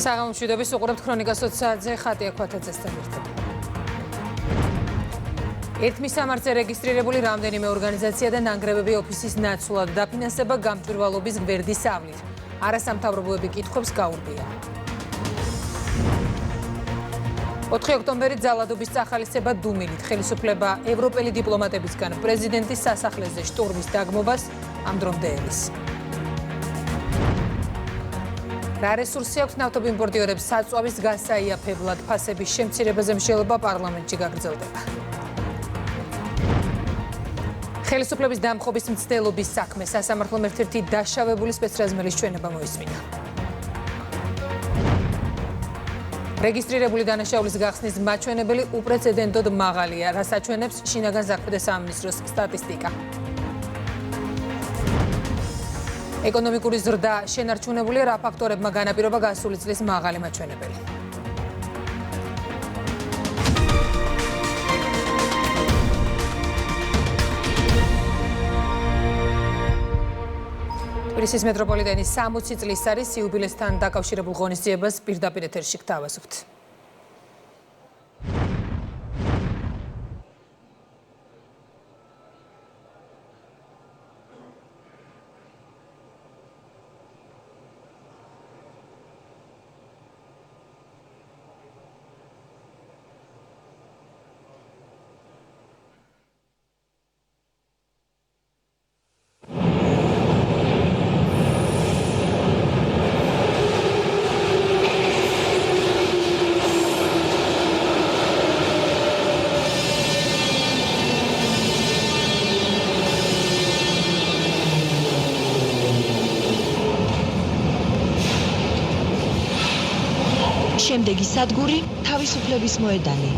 საღამომშვიდობის უყურებთ ქრონიკას 20 საათზე ხატია ქვათაძესთან ერთად. ერთმი სამართზე რეგისტრირებული რამდენიმე ორგანიზაცია და ნანგრევები ოფისის ნაცვლად დაფინანსება გამჭვირვალობის გვერდის ავლით. არასამთავრობოები კითხვებს გაურბია. 4 ოქტომბერი ძალადობის წახალისება დუმილით ხელისუფლება ევროპელი დიპლომატებისგან პრეზიდენტის სასახლეზე შტურმის დაგმობას ამ დრომდე ელის. რა რესურსი აქვს ნავთობიმპორტიორებს საწვავის გასაიაფებლად ფასების შემცირებაზე მსჯელობა პარლამენტში გაგრძელდება. ხელისუფლების დამხობის მცდელობის საქმე სასამართლომ ერთ-ერთი დაშავებული სპეცრაზმელის ჩვენება მოისმინა. რეგისტრირებული დანაშაულის გახსნის მაჩვენებელი უპრეცედენტოდ მაღალია, რაც აჩვენებს შინაგან საქმეთა სამინისტროს სტატისტიკა. ეკონომიკური ზრდა შენარჩუნებულია, რა ფაქტორებმა განაპირობა გასული წლის მაღალი მაჩვენებელი. თბილისის მეტროპოლიტენის 60 წლის არის იუბილესთან დაკავშირებულ ღონისძიებას პირდაპირ ეთერში გთავაზობთ. შემდეგი სადგური თავისუფლების მოედანი.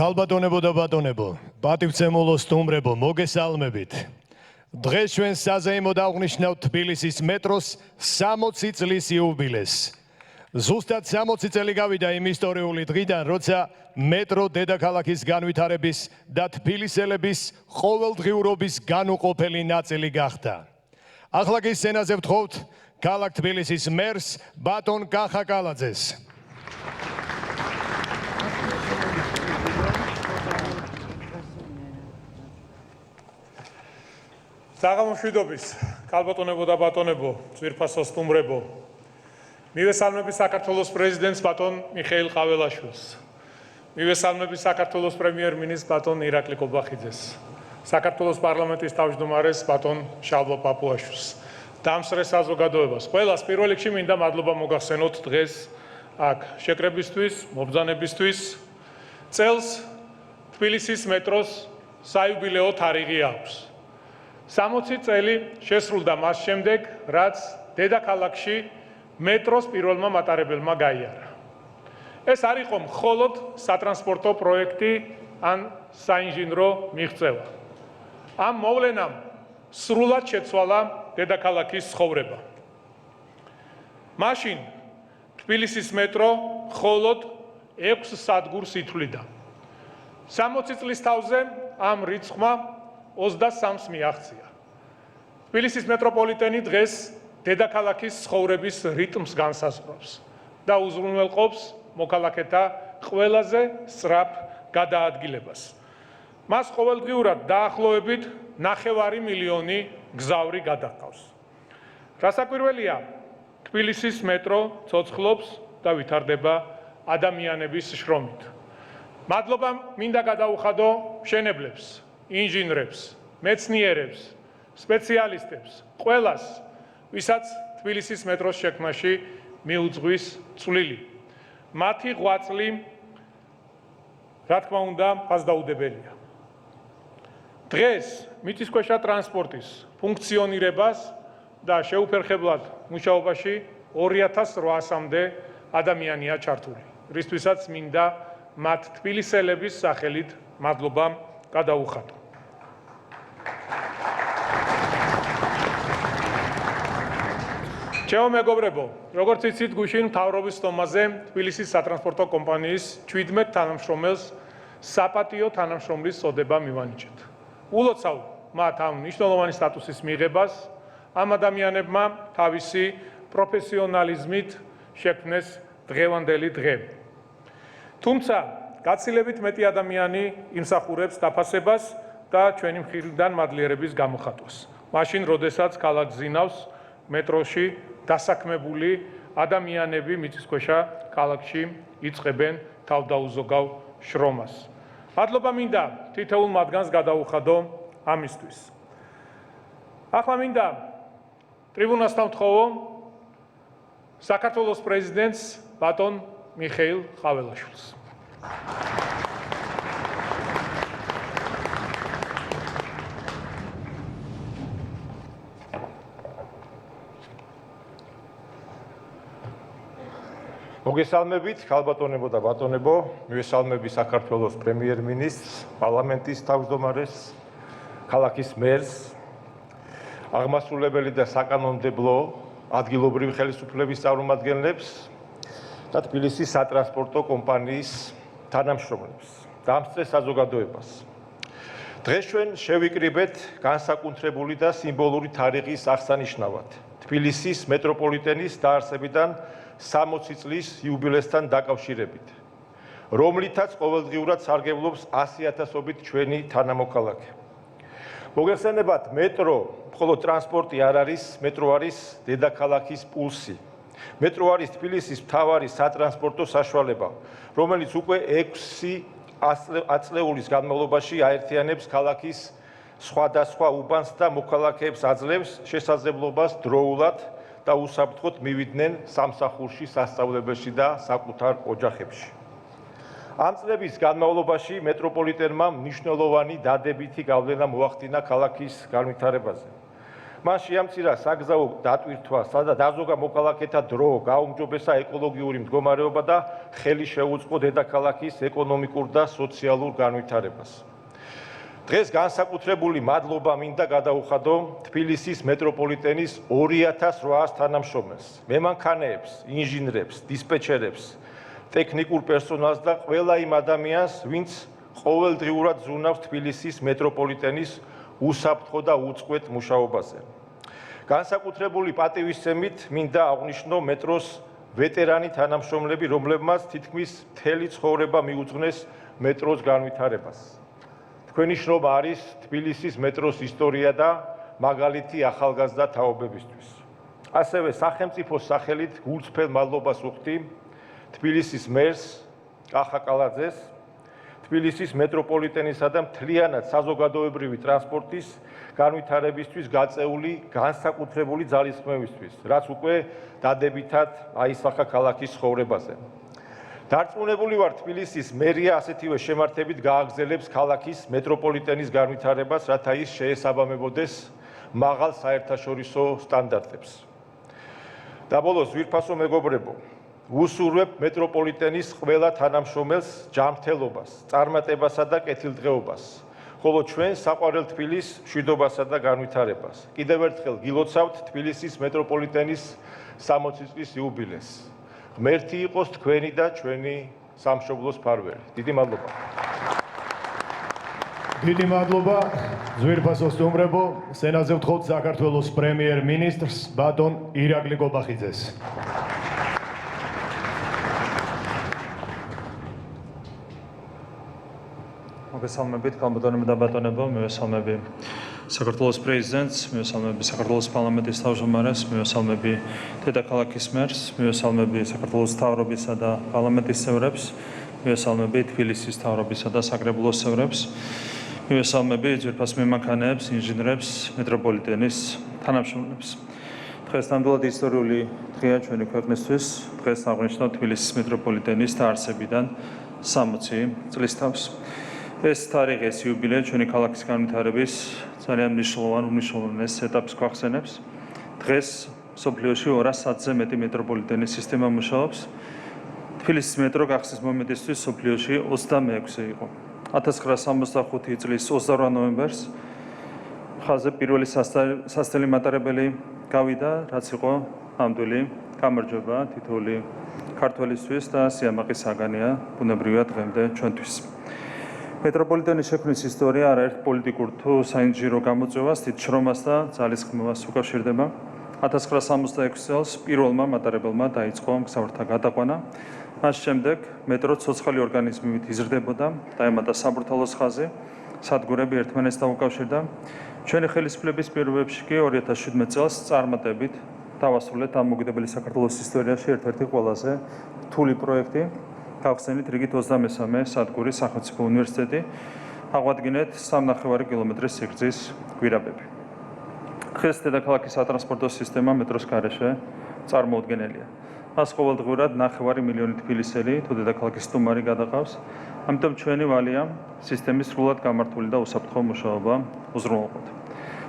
ქალბატონებო და ბატონებო, პატივცემულო სტუმრებო, მოგესალმებით. დღეს ჩვენ საზეიმოდ აღნიშნავთ თბილისის მეტროს 60 წლის იუბილეს. ზუსტად 60 წელი გავიდა იმ ისტორიული დღიდან, როცა მეტრო დედაქალაქის განვითარების და თბილისელების ყოველდღიურობის განუყოფელი ნაწილი გახდა. ახლა კი სცენაზე ვთხოვთ ქალაქ თბილისის მერს ბატონ კახა კალაძეს. საღამომშვიდობის, ქალბატონებო და ბატონებო, ძვირფასო სტუმრებო. მივესალმები საქართველოს პრეზიდენტს ბატონ მიხეილ ყაველაშვილს. მივესალმები საქართველოს პრემიერ-მინისტრს ბატონ ირაკლი კობახიძეს. საქართველოს პარლამენტის თავმჯდომარეს ბატონ შალვა პაპუაშვილს. დამსწრე საზოგადოებას. ყველას პირველ რიგში მინდა მადლობა მოგახსენოთ დღეს აქ შეკრებისთვის, მობრძანებისთვის. წელს თბილისის მეტროს საიუბილეო თარიღი აქვს. 60 წელი შესრულდა მას შემდეგ, რაც დედაქალაქში მეტროს პირველმა მატარებელმა გაიარა. ეს არ იყო მხოლოდ სატრანსპორტო პროექტი ან საინჟინრო მიღწევა. ამ მოვლენამ სრულად შეცვალა დედაქალაქის ცხოვრება. მაშინ თბილისის მეტრო მხოლოდ 6 სადგურს ითვლიდა. 60 წლის თავზე ამ რიცხვმა 23-ს მიაღწია. თბილისის მეტროპოლიტენი დღეს დედაქალაქის ცხოვრების რიტმს განსაზღვრავს და უზრუნველყოფს მოქალაქეთა ყველაზე სწრაფ გადაადგილებას. მას ყოველდღიურად დაახლოებით 9 მილიონი გზავრი გადაჰყავს. რასაკვირველია, თბილისის მეტრო ცოცხლობს და ვითარდება ადამიანების შრომით. მადლობა მინდა გადაუხადო მშენებლებს, ინჟინრებს, მეცნიერებს, სპეციალისტებს, ყველას, ვისაც თბილისის მეტროს შექმნაში მიუძღვის წვლილი. მათი ღვაწლი, რა თქმა უნდა, ფასდაუდებელია. დღეს მიწისქვეშა ტრანსპორტის ფუნქციონირებას და შეუფერხებლად მუშაობაში 2800-მდე ადამიანია ჩართული, რისთვისაც მინდა მათ თბილისელების სახელით მადლობა გადაუხადო. ჩემო მეგობრებო, როგორც იცით, გუშინ მთავრობის სტომაზე თბილისის სატრანსპორტო კომპანიის 17 თანამშრომელს საპატიო თანამშრომლის წოდება მივანიჭეთ. ულოცავ მათ ამ მნიშვნელოვანი სტატუსის მიღებას, ამ ადამიანებმა თავისი პროფესიონალიზმით შექმნეს დღევანდელი დღე. თუმცა, გაცილებით მეტი ადამიანი იმსახურებს დაფასებას და ჩვენი მხრიდან მადლიერების გამოხატვას. მაშინ, როდესაც ქალაქ ზინავს მეტროში დასაქმებული ადამიანები მიწისქვეშა ქალაქში იწყებენ თავდაუზოგავ შრომას. მადლობა მინდა თითოეულ მათგანს გადაუხადო ამისთვის. ახლა მინდა ტრიბუნასთან ვთხოვო საქართველოს პრეზიდენტს ბატონ მიხეილ ყაველაშვილს. მოგესალმებით, ქალბატონებო და ბატონებო, მივესალმები საქართველოს პრემიერ-მინისტრს, პარლამენტის თავმჯდომარეს, ქალაქის მერს, აღმასრულებელი და საკანონმდებლო ადგილობრივი ხელისუფლების წარმომადგენლებს და თბილისის სატრანსპორტო კომპანიის თანამშრომლებს და ამ წრეს საზოგადოებას. დღეს ჩვენ შევიკრიბეთ განსაკუთრებული და სიმბოლური თარიღის აღსანიშნავად თბილისის მეტროპოლიტენის დაარსებიდან 60 წლის იუბილესთან დაკავშირებით, რომლითაც ყოველდღიურად სარგებლობს 100,000-ობით ჩვენი თანამოქალაქე. მოგეხსენებათ, მეტრო მხოლოდ ტრანსპორტი არ არის, მეტრო არის დედაქალაქის პულსი. მეტრო არის თბილისის მთავარი სატრანსპორტო საშუალება, რომელიც უკვე 6 ათწლეულის განმავლობაში აერთიანებს ქალაქის სხვადასხვა უბანს და მოქალაქეებს აძლევს შესაძლებლობას დროულად და უსაფრთხოდ მივიდნენ სამსახურში, სასწავლებელში და საკუთარ ოჯახებში. ამ წლების განმავლობაში მეტროპოლიტენმა მნიშვნელოვანი დადებითი გავლენა მოახდინა ქალაქის განვითარებაზე. მან შეამცირა საგზაო დატვირთვა და დაზოგა მოქალაქეთა დრო, გაუმჯობესა ეკოლოგიური მდგომარეობა და ხელი შეუწყო დედაქალაქის ეკონომიკურ და სოციალურ განვითარებას. დღეს განსაკუთრებული მადლობა მინდა გადაუხადო თბილისის მეტროპოლიტენის 2800 თანამშრომელს, მემანქანეებს, ინჟინრებს, დისპეჩერებს, ტექნიკურ პერსონალს და ყველა იმ ადამიანს, ვინც ყოველდღიურად ზრუნავს თბილისის მეტროპოლიტენის უსაფრთხო და უწყვეტ მუშაობაზე. განსაკუთრებული პატივისცემით მინდა აღვნიშნო მეტროს ვეტერანი თანამშრომლები, რომლებმაც თითქმის მთელი ცხოვრება მიუძღვნეს მეტროს განვითარებას. თქვენი შრომა არის თბილისის მეტროს ისტორია და მაგალითი ახალგაზრდა თაობებისთვის. ასევე სახელმწიფოს სახელით გულწრფელ მადლობას ვუხდი თბილისის მერს კახა კალაძეს, თბილისის მეტროპოლიტენისა და მთლიანად საზოგადოებრივი ტრანსპორტის განვითარებისთვის გაწეული განსაკუთრებული ძალისხმევისთვის, რაც უკვე დადებითად აისახა ქალაქის ცხოვრებაზე. დარწმუნებული ვარ, თბილისის მერია ასეთივე შემართებით გააგრძელებს ქალაქის მეტროპოლიტენის განვითარებას, რათა ის შეესაბამებოდეს მაღალ საერთაშორისო სტანდარტებს. და ბოლოს, ძვირფასო მეგობრებო, ვუსურვებ მეტროპოლიტენის ყველა თანამშრომელს ჯანმრთელობას, წარმატებასა და კეთილდღეობას, ხოლო ჩვენ საყვარელ თბილის მშვიდობასა და განვითარებას. კიდევ ერთხელ გილოცავთ თბილისის მეტროპოლიტენის 60 წლის იუბილეს. ღმერთი იყოს თქვენი და ჩვენი სამშობლოს ფარველი. დიდი მადლობა. დიდი მადლობა. ძვირფასო სტუმრებო, სენატზე ვთხოვთ საქართველოს პრემიერ-მინისტრს ბატონ ირაკლი კობახიძეს. მოგესალმებით, გამოდანები და ბატონებო, მივესალმები საქართველოს პრეზიდენტს, მივესალმები საქართველოს პარლამენტის თავმჯდომარეს, მივესალმები დედაქალაქის მერს, მივესალმები საქართველოს მთავრობისა და პარლამენტის წევრებს, მივესალმები თბილისის მთავრობისა და საკრებულოს წევრებს, მივესალმები ძვირფას მემანქანეებს, ინჟინრებს, მეტროპოლიტენის თანამშრომლებს. დღეს ნამდვილად ისტორიული დღეა ჩვენი ქვეყნისთვის. დღეს აღნიშნავთ თბილისის მეტროპოლიტენის დაარსებიდან 60 წლის თავს. ეს თარიღი, ეს იუბილე ჩვენი ქალაქის განვითარების ძალიან მნიშვნელოვან ეტაპს გვახსენებს. დღეს მსოფლიოში 200-ზე მეტი მეტროპოლიტენის სისტემა მუშაობს. თბილისის მეტრო გახსნის მომენტისთვის მსოფლიოში 26-ე იყო. 1965 წლის 28 ნოემბერს ხაზზე პირველი სასწრაფო მატარებელი გავიდა, რაც იყო ნამდვილი გამარჯვება თითოეული ქართველისთვის და სიამაყის საგანია ბუნებრივია დღემდე ჩვენთვის. მეტროპოლიტენის შექმნის ისტორია არაერთ პოლიტიკურ თუ საინჟინრო გამოწვევას, თით შრომას და ძალისხმევას უკავშირდება. 1966 წელს პირველმა მატარებელმა დაიწყო მგზავრთა გადაყვანა. მას შემდეგ მეტრო ცოცხალი ორგანიზმით იზრდებოდა, დაემატა საბურთალოს ხაზი, სადგურები ერთმანეთს დაუკავშირდა. ჩვენი ხელისუფლების პირობებში კი 2017 წელს წარმატებით დავასრულეთ დამოუკიდებელი საქართველოს ისტორიაში ერთ-ერთი ყველაზე რთული პროექტი. გავხსენით რიგით 23-მე სადგური სახელმწიფო უნივერსიტეტი, აღვადგინეთ 3,5 კილომეტრის სიგრძის გვირაბები. დღეს დედაქალაქის სატრანსპორტო სისტემა მეტროს გარეშე წარმოუდგენელია. მას ყოველდღურად 9 მილიონი თბილისელი თუ დედაქალაქის სტუმარი გადაყავს. ამიტომ ჩვენი ვალია სისტემის სრულად გამართული და უსაფრთხო მუშაობა უზრუნველყოთ.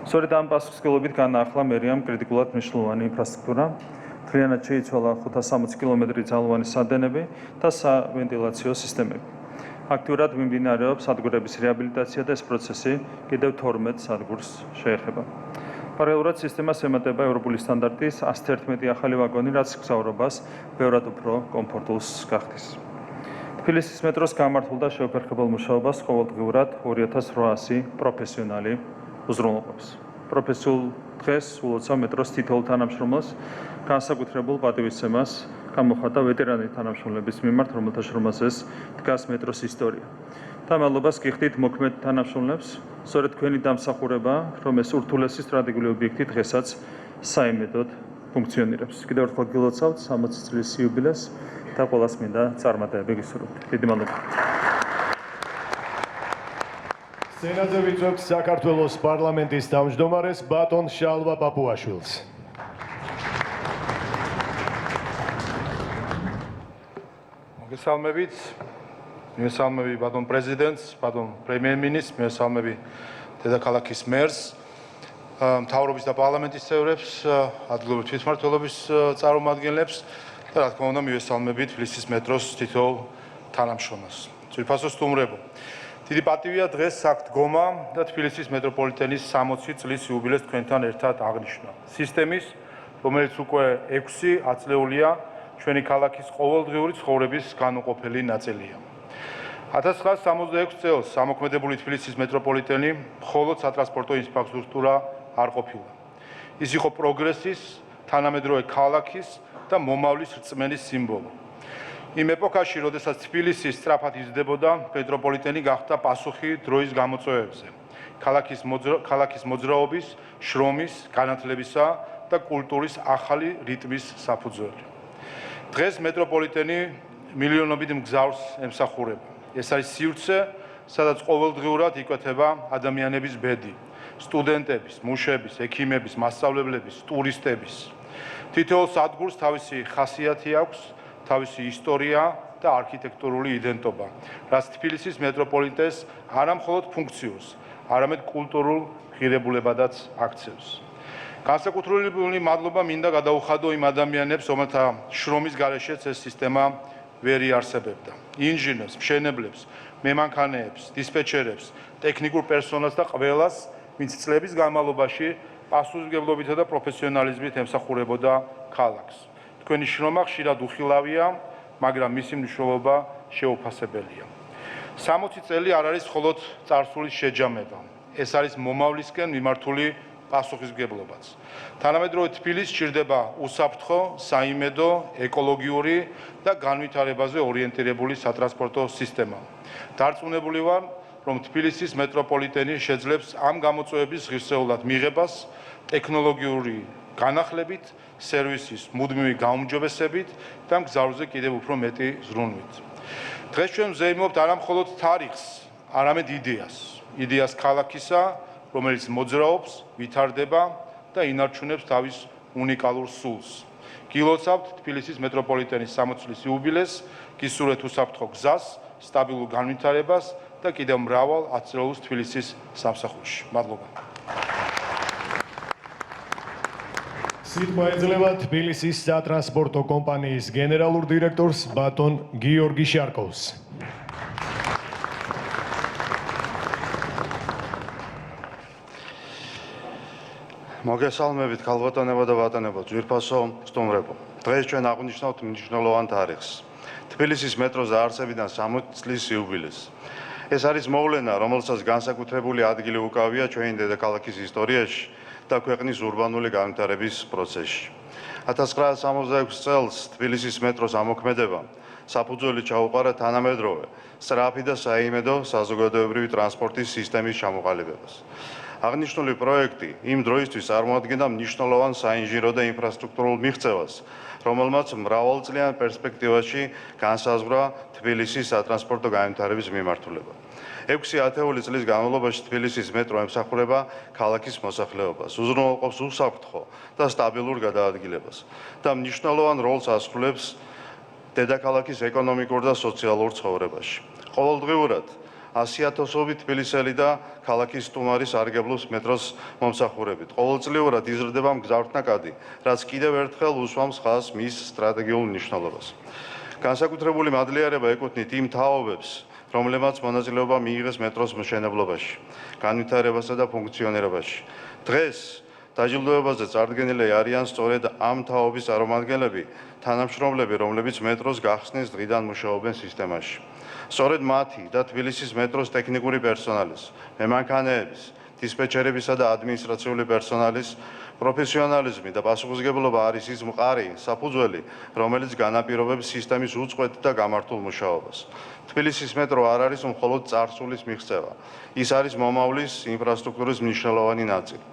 სწორედ ამ პასუხისმგებლობით განაახლა მერიამ კრიტიკულად მნიშვნელოვანი ინფრასტრუქტურა. მთლიანად შეიცვალა 560 კილომეტრი ძალოვანი სადენები და სავენტილაციო სისტემები. აქტიურად მიმდინარეობს სადგურების რეაბილიტაცია და ეს პროცესი კიდევ 12 სადგურს შეეხება. პარალელურად სისტემას ემატება ევროპული სტანდარტის 111 ახალი ვაგონი, რაც გზავრობას ბევრად უფრო კომფორტულს გახდის. თბილისის მეტროს გამართულ და შეუფერხებელ მუშაობას ყოველდღიურად 2800 პროფესიონალი უზრუნველყოფს. პროფესიულ დღეს ულოცავ მეტროს თითოეულ თანამშრომელს განსაკუთრებულ პატივისცემას გამოხატა ვეტერანი თანამშრომლების მიმართ, რომელთა შრომაზეც დგას მეტროს ისტორია. და მადლობას გიხდით მოქმედ თანამშრომლებს, სწორედ თქვენი დამსახურება, რომ ეს ურთულესი სტრატეგიული ობიექტი დღესაც საიმედოდ ფუნქციონირებს. კიდევ ერთხელ გილოცავთ 60 წლის იუბილეს და ყველას მინდა წარმატებები გისურვებთ. დიდი მადლობა. სენატზე ვიწვევთ საქართველოს პარლამენტის თავმჯდომარეს ბატონ შალვა პაპუაშვილს. მოგესალმებით. მივესალმები ბატონ პრეზიდენტს, ბატონ პრემიერ-მინისტრს, მივესალმები დედაქალაქის მერს, მთავრობის და პარლამენტის წევრებს, ადგილობრივი თვითმმართველობის წარმომადგენლებს და რა თქმა უნდა მივესალმები თბილისის მეტროს თითოეულ თანამშრომელს. ძვირფასო სტუმრებო, დიდი პატივია დღეს აქ დგომა და თბილისის მეტროპოლიტენის 60 წლის იუბილეს თქვენთან ერთად აღნიშნა. სისტემის, რომელიც უკვე 6 ათწლეულია ჩვენი ქალაქის ყოველდღიური ცხოვრების განუყოფელი ნაწილია. 1966 წელს ამოქმედებული თბილისის მეტროპოლიტენი მხოლოდ სატრანსპორტო ინფრასტრუქტურა არ ყოფილა. ის იყო პროგრესის, თანამედროვე ქალაქის და მომავლის რწმენის სიმბოლო. იმ ეპოქაში, როდესაც თბილისი სწრაფად იზრდებოდა, მეტროპოლიტენი გახდა პასუხი დროის გამოწვევებზე, ქალაქის მოძრაობის, შრომის, განათლებისა და კულტურის ახალი რიტმის საფუძველი. დღეს მეტროპოლიტენი მილიონობით მგზავრს ემსახურება. ეს არის სივრცე, სადაც ყოველდღიურად იკვეთება ადამიანების ბედი, სტუდენტების, მუშების, ექიმების, მასწავლებლების, ტურისტების. თითოეულ სადგურს თავისი ხასიათი აქვს, თავისი ისტორია და არქიტექტურული იდენტობა, რაც თბილისის მეტროპოლიტენს არა მხოლოდ ფუნქციურს, არამედ კულტურულ ღირებულებადაც აქცევს. განსაკუთრებული მადლობა მინდა გადაუხადო იმ ადამიანებს, რომელთა შრომის გარეშეც ეს სისტემა ვერ იარსებებდა. ინჟინერებს, მშენებლებს, მემანქანეებს, დისპეჩერებს, ტექნიკურ პერსონალს და ყველას, ვინც წლების განმავლობაში პასუხისმგებლობითა და პროფესიონალიზმით ემსახურებოდა ქალაქს. თქვენი შრომა ხშირად უხილავია მაგრამ მისი მნიშვნელობა შეუფასებელია. 60 წელი არ არის მხოლოდ წარსულის შეჯამება. ეს არის მომავლისკენ მიმართული პასუხისმგებლობაც. თანამედროვე თბილისი სჭირდება უსაფრთხო, საიმედო, ეკოლოგიური და განვითარებაზე ორიენტირებული სატრანსპორტო სისტემა. დარწმუნებული ვარ, რომ თბილისის მეტროპოლიტენი შეძლებს ამ გამოწვევების ღირსეულად მიღებას ტექნოლოგიური განახლებით, სერვისის მუდმივი გაუმჯობესებით და მგზავრზე კიდევ უფრო მეტი ზრუნვით. დღეს ჩვენ ვზეიმობთ არა მხოლოდ თარიღს, არამედ იდეას ქალაქისა, რომელიც მოძრაობს, ვითარდება და ინარჩუნებს თავის უნიკალურ სულს. გილოცავთ თბილისის მეტროპოლიტენის 60 წლის იუბილეს, გისურვებთ უსაფრთხო გზას, სტაბილურ განვითარებას და კიდევ მრავალ ათწლეულს თბილისის სამსახურში. მადლობა. სიტყვა ეძლევა თბილისის სატრანსპორტო კომპანიის გენერალურ დირექტორს ბატონ გიორგი შარკოვს. მოგესალმებით ქალბატონებო და ბატონებო, ძვირფასო სტუმრებო. დღეს ჩვენ აღვნიშნავთ მნიშვნელოვან თარიღს. თბილისის მეტროს დაარსებიდან 60 წლის იუბილეს. ეს არის მოვლენა, რომელსაც განსაკუთრებული ადგილი უკავია ჩვენი დედაქალაქის ისტორიაში და ქვეყნის ურბანული განვითარების პროცესში. 1966 წელს თბილისის მეტროს ამოქმედებამ საფუძველი ჩაუყარა თანამედროვე, სწრაფი და საიმედო საზოგადოებრივი ტრანსპორტის სისტემის ჩამოყალიბებას. აღნიშნული პროექტი იმ დროისთვის წარმოადგენდა მნიშვნელოვან საინჟინრო და ინფრასტრუქტურულ მიღწევას, რომელმაც მრავალწლიან პერსპექტივაში განსაზღვრა თბილისის სატრანსპორტო განვითარების მიმართულება. 6 ათეული წლის განმავლობაში თბილისის მეტრო ემსახურება ქალაქის მოსახლეობას, უზრუნველყოფს უსაფრთხო და სტაბილურ გადაადგილებას და მნიშვნელოვან როლს ასრულებს დედაქალაქის ეკონომიკურ და სოციალურ ცხოვრებაში. ყოველდღიურად 100,000-ობით თბილისელი და ქალაქის სტუმარი სარგებლობს მეტროს მომსახურებით. ყოველწლიურად იზრდება მგზავრთნაკადი, რაც კიდევ ერთხელ უსვამს ხაზს მის სტრატეგიულ მნიშვნელობას. განსაკუთრებული მადლიერება ეკუთვნით იმ თაობებს, რომლებმაც მონაწილეობა მიიღეს მეტროს მშენებლობაში, განვითარებასა და ფუნქციონირებაში. დღეს დაჯილდოებაზე წარდგენილი არიან სწორედ ამ თაობის წარმომადგენლები, თანამშრომლები, რომლებიც მეტროს გახსნის დღიდან მუშაობენ სისტემაში. სწორედ მათი და თბილისის მეტროს ტექნიკური პერსონალის, მემანქანეების, დისპეჩერებისა და ადმინისტრაციული პერსონალის პროფესიონალიზმი და პასუხისმგებლობა არის ის მყარი საფუძველი, რომელიც განაპირობებს სისტემის უწყვეტ და გამართულ მუშაობას. თბილისის მეტრო არ არის მხოლოდ წარსულის მიღწევა, ის არის მომავლის ინფრასტრუქტურის მნიშვნელოვანი ნაწილი.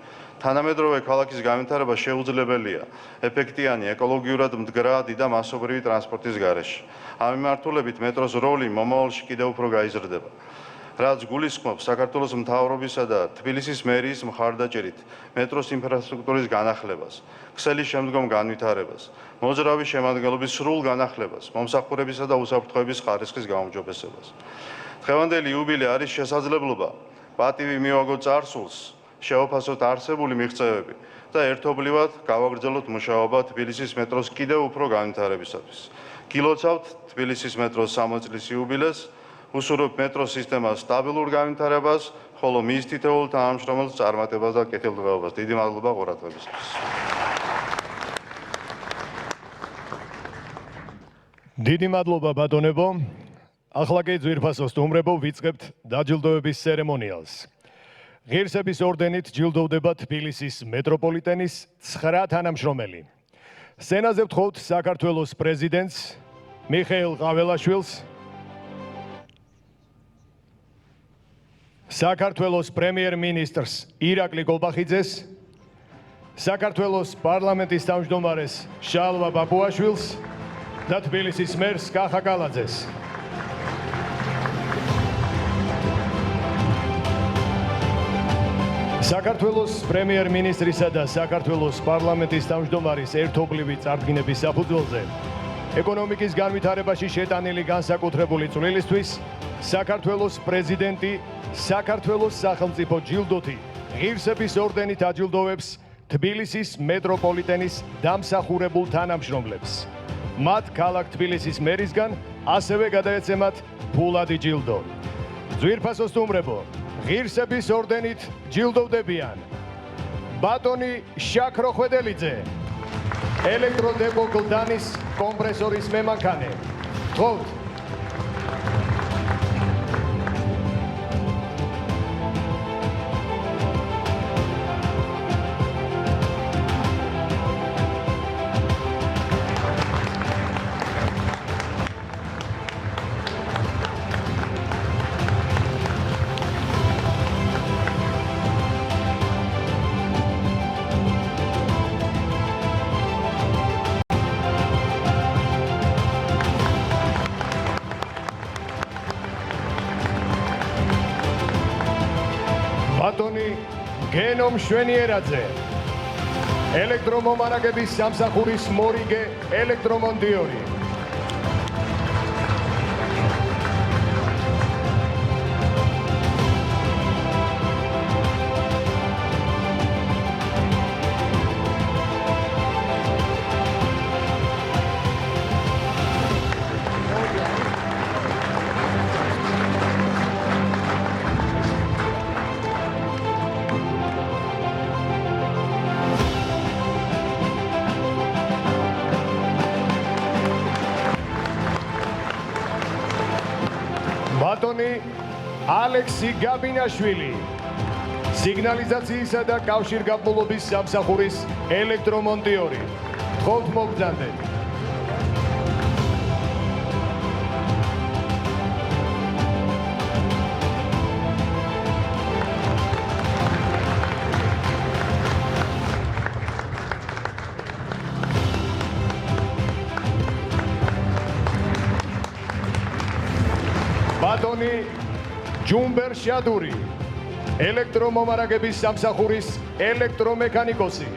თანამედროვე ქალაქის განვითარება შეუძლებელია ეფექტიანი, ეკოლოგიურად მდგრადი და მასობრივი ტრანსპორტის გარეშე. ამ მიმართულებით მეტროს როლი მომავალში კიდევ უფრო გაიზრდება. რაც გულისხმობს საქართველოს მთავრობისა და თბილისის მერიის მხარდაჭერით მეტროს ინფრასტრუქტურის განახლებას, ქსელის შემდგომ განვითარებას, მოძრავი შემადგენლობის სრულ განახლებას, მომსახურებისა და უსაფრთხოების ხარისხის გაუმჯობესებას. დღევანდელი იუბილე არის შესაძლებლობა პატივი მივაგოთ წარსულს, შევაფასოთ არსებული მიღწევები და ერთობლივად გავაგრძელოთ მუშაობა თბილისის მეტროს კიდევ უფრო განვითარებისათვის. გილოცავთ თბილისის მეტროს 60 წლის იუბილეს, უსურვებთ მეტროს სისტემას სტაბილურ განვითარებას, ხოლო მის თითოეულ თანამშრომელს წარმატებას და კეთილდღეობას. დიდი მადლობა ყურადღებისთვის. დიდი მადლობა ბატონებო. ახლა კი ძვირფასო სტუმრებო, ვიწყებთ დაჯილდოების ცერემონიალს. ღირსების ორდენით ჯილდოვდება თბილისის მეტროპოლიტენის 9 თანამშრომელი. სცენაზე ვთხოვთ საქართველოს პრეზიდენტს მიხეილ ყაველაშვილს, საქართველოს პრემიერ-მინისტრს ირაკლი კობახიძეს, საქართველოს პარლამენტის თავმჯდომარეს შალვა ბაბუაშვილს და თბილისის მერს კახა კალაძეს. საქართველოს პრემიერ-მინისტრისა და საქართველოს პარლამენტის თავმჯდომარის ერთობლივი წარდგინების საფუძველზე ეკონომიკის განვითარებაში შეტანილი განსაკუთრებული წვლილისთვის საქართველოს პრეზიდენტი საქართველოს სახელმწიფო ჯილდოთი ღირსების ორდენით აჯილდოვებს თბილისის მეტროპოლიტენის დამსახურებულ თანამშრომლებს. მათ ქალაქ თბილისის მერისგან ასევე გადაეცემათ ფულადი ჯილდო. ძვირფასო სტუმრებო, ღირსების ორდენით ჯილდოვდებიან ბატონი შაქრო ხვედელიძე, ელექტროდებო გლდანის კომპრესორის მემანქანე, გთხოვთ. ბატონი გენო მშვენიერაძე ელექტრომომარაგების სამსახურის მორიგე ელექტრომონტიორი ბატონი ალექსი გაბინაშვილი სიგნალიზაციისა და კავშირგაბმულობის სამსახურის ელექტრომონტიორი გთხოვთ მოგზაურდეთ ბატონი ჯუმბერ შადური ელექტრომომარაგების სამსახურის ელექტრომექანიკოსი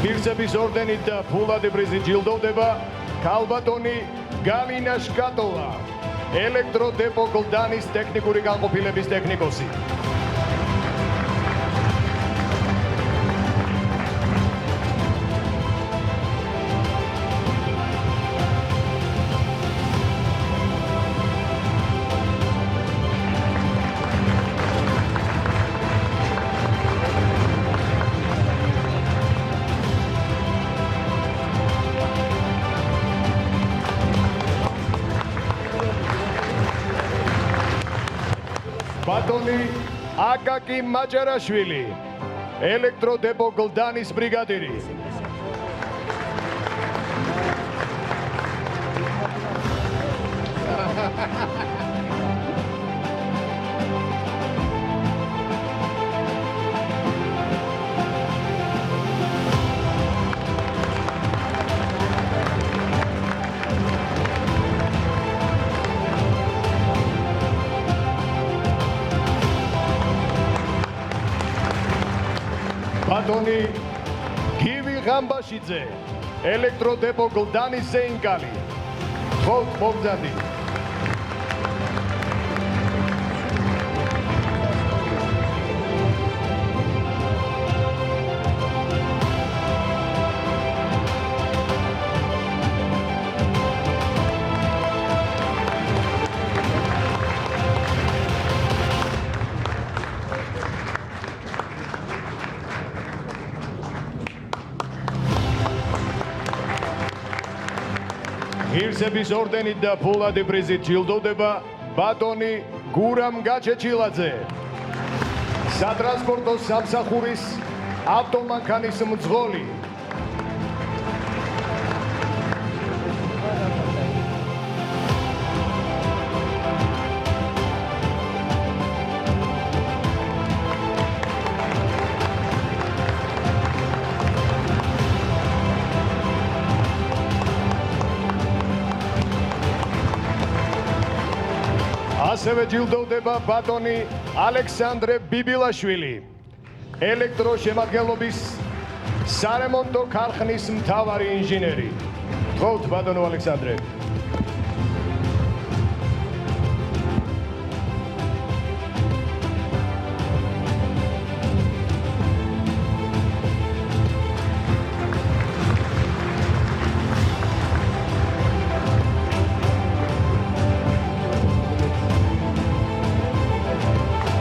ღირსების ორდენით და ფულადი პრიზით ჯილდოვდება ქალბატონი გალინა შკატოვა ელექტროდეპო გლდანის ტექნიკური განყოფილების ტექნიკოსი ბატონი აკაკი მაჭარაშვილი ელექტროდეპო გლდანის ბრიგადირი ბატონი გივი ღამბაშიძე ელექტროდეპო გლდანის ზეინკალი გთხოვთ მოგზაურდეთ ღირსების ორდენით და ფულადი პრიზით ჯილდოვდება ბატონი გურამ გაჩეჩილაძე სატრანსპორტო სამსახურის ავტომანქანის მძღოლი ასევე ჯილდოვდება ბატონი ალექსანდრე ბიბილაშვილი ელექტროშემადგენლობის სარემონტო ქარხნის მთავარი ინჟინერი გთხოვთ ბატონო ალექსანდრე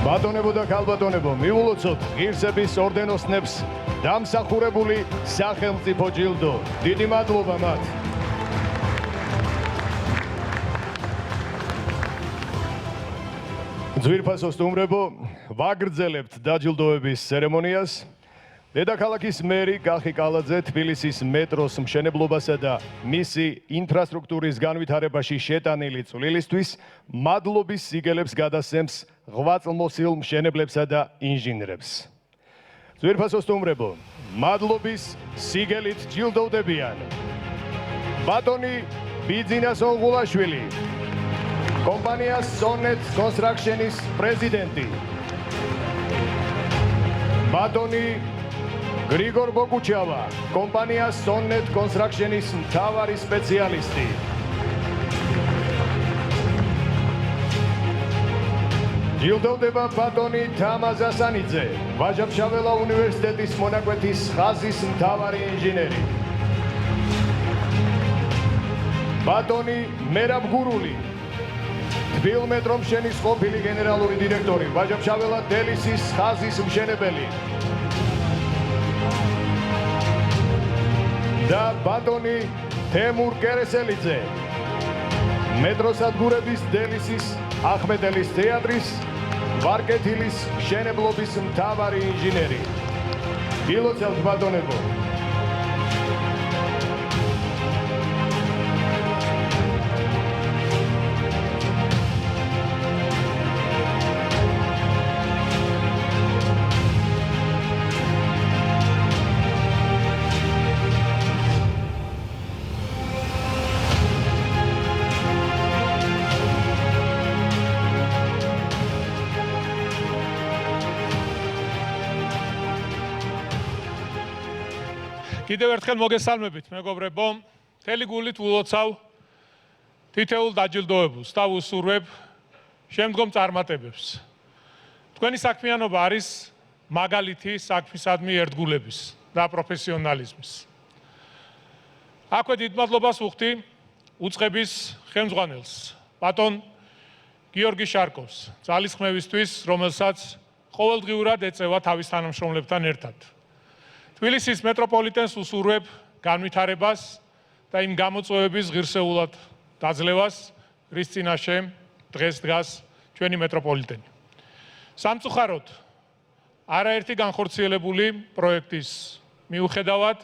ბატონებო და ქალბატონებო, მივულოცოთ ღირსების ორდენოსნებს დამსახურებული სახელმწიფო ჯილდო. დიდი მადლობა მათ. ძვირფასო სტუმრებო, ვაგრძელებთ დაჯილდოების ცერემონიას. დედაქალაქის მერი კახი კალაძე თბილისის მეტროს მშენებლობასა და მისი ინფრასტრუქტურის განვითარებაში შეტანილი წვლილისთვის მადლობის სიგელებს გადასცემს ღვაწლმოსილ მშენებლებსა და ინჟინრებს. ძვირფასო სტუმრებო, მადლობის სიგელით ჯილდოვდებიან ბატონი ბიძინას ონღულაშვილი, კომპანია Sonnet Construction-ის პრეზიდენტი, ბატონი გრიგორ ბოკუჩავა, კომპანია Sonnet Construction-ის მთავარი სპეციალისტი, ჯილდოვდება ბატონი თამაზ ასანიძე, ვაჟა-ფშაველა უნივერსიტეტის მონაკვეთის ხაზის მთავარი ინჟინერი, ბატონი მერაბ გურული, თბილმეტრომშენის ყოფილი გენერალური დირექტორი, ვაჟა-ფშაველა დელისის ხაზის მშენებელი და ბატონი თემურ კერესელიძე, მეტროსადგურების დელისის ახმეტელის თეატრის ვარკეთილის მშენებლობის მთავარი ინჟინერი. გილოცავთ ბატონებო. კიდევ ერთხელ მოგესალმებით, მეგობრებო. მთელი გულით ულოცავ თითოეულ დაჯილდოებულს და ვუსურვებ შემდგომ წარმატებებს. თქვენი საქმიანობა არის მაგალითი საქმისადმი ერთგულების და პროფესიონალიზმის. აქვე დიდ მადლობას ვუხდი უწყების ხელმძღვანელს, ბატონ გიორგი შარკოვს, ძალისხმევისთვის, რომელსაც ყოველდღიურად ეწევა თავის თანამშრომლებთან ერთად. თბილისის მეტროპოლიტენს უსურვებ განვითარებას და იმ გამოწვევების ღირსეულად დაძლევას, რის წინაშე დღეს დგას ჩვენი მეტროპოლიტენი. სამწუხაროდ, არაერთი განხორციელებული პროექტის მიუხედავად,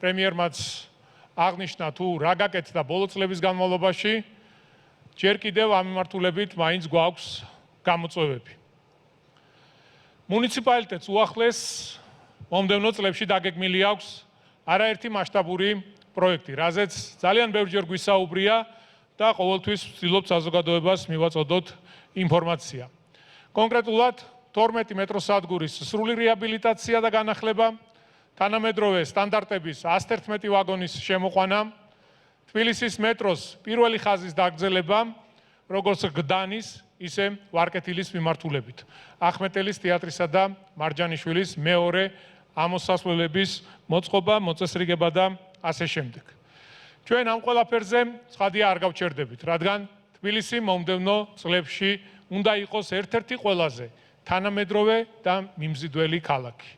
პრემიერმაც აღნიშნა თუ რა გაკეთდა ბოლო წლების განმავლობაში, ჯერ კიდევ ამ მიმართულებით მაინც გვაქვს გამოწვევები. მუნიციპალიტეტს უახლეს მომდევნო წლებში დაგეგმილი აქვს არაერთი მასშტაბური პროექტი, რაზეც ძალიან ბევრჯერ გვისაუბრია და ყოველთვის ვცდილობთ საზოგადოებას მივაწოდოთ ინფორმაცია. კონკრეტულად 12 მეტროსადგურის სრული რეაბილიტაცია და განახლება, თანამედროვე სტანდარტების 111 ვაგონის შემოყვანა, თბილისის მეტროს პირველი ხაზის დაგრძელება, როგორც გდანის, ისე ვარკეთილის მიმართულებით, ახმეტელის თეატრისა და მარჯანიშვილის მეორე ამოსასვლელების მოწყობა, მოწესრიგება და ასე შემდეგ. ჩვენ ამ ყველაფერზე ცხადია არ გავჩერდებით, რადგან თბილისი მომდევნო წლებში უნდა იყოს ერთ-ერთი ყველაზე თანამედროვე და მიმზიდველი ქალაქი.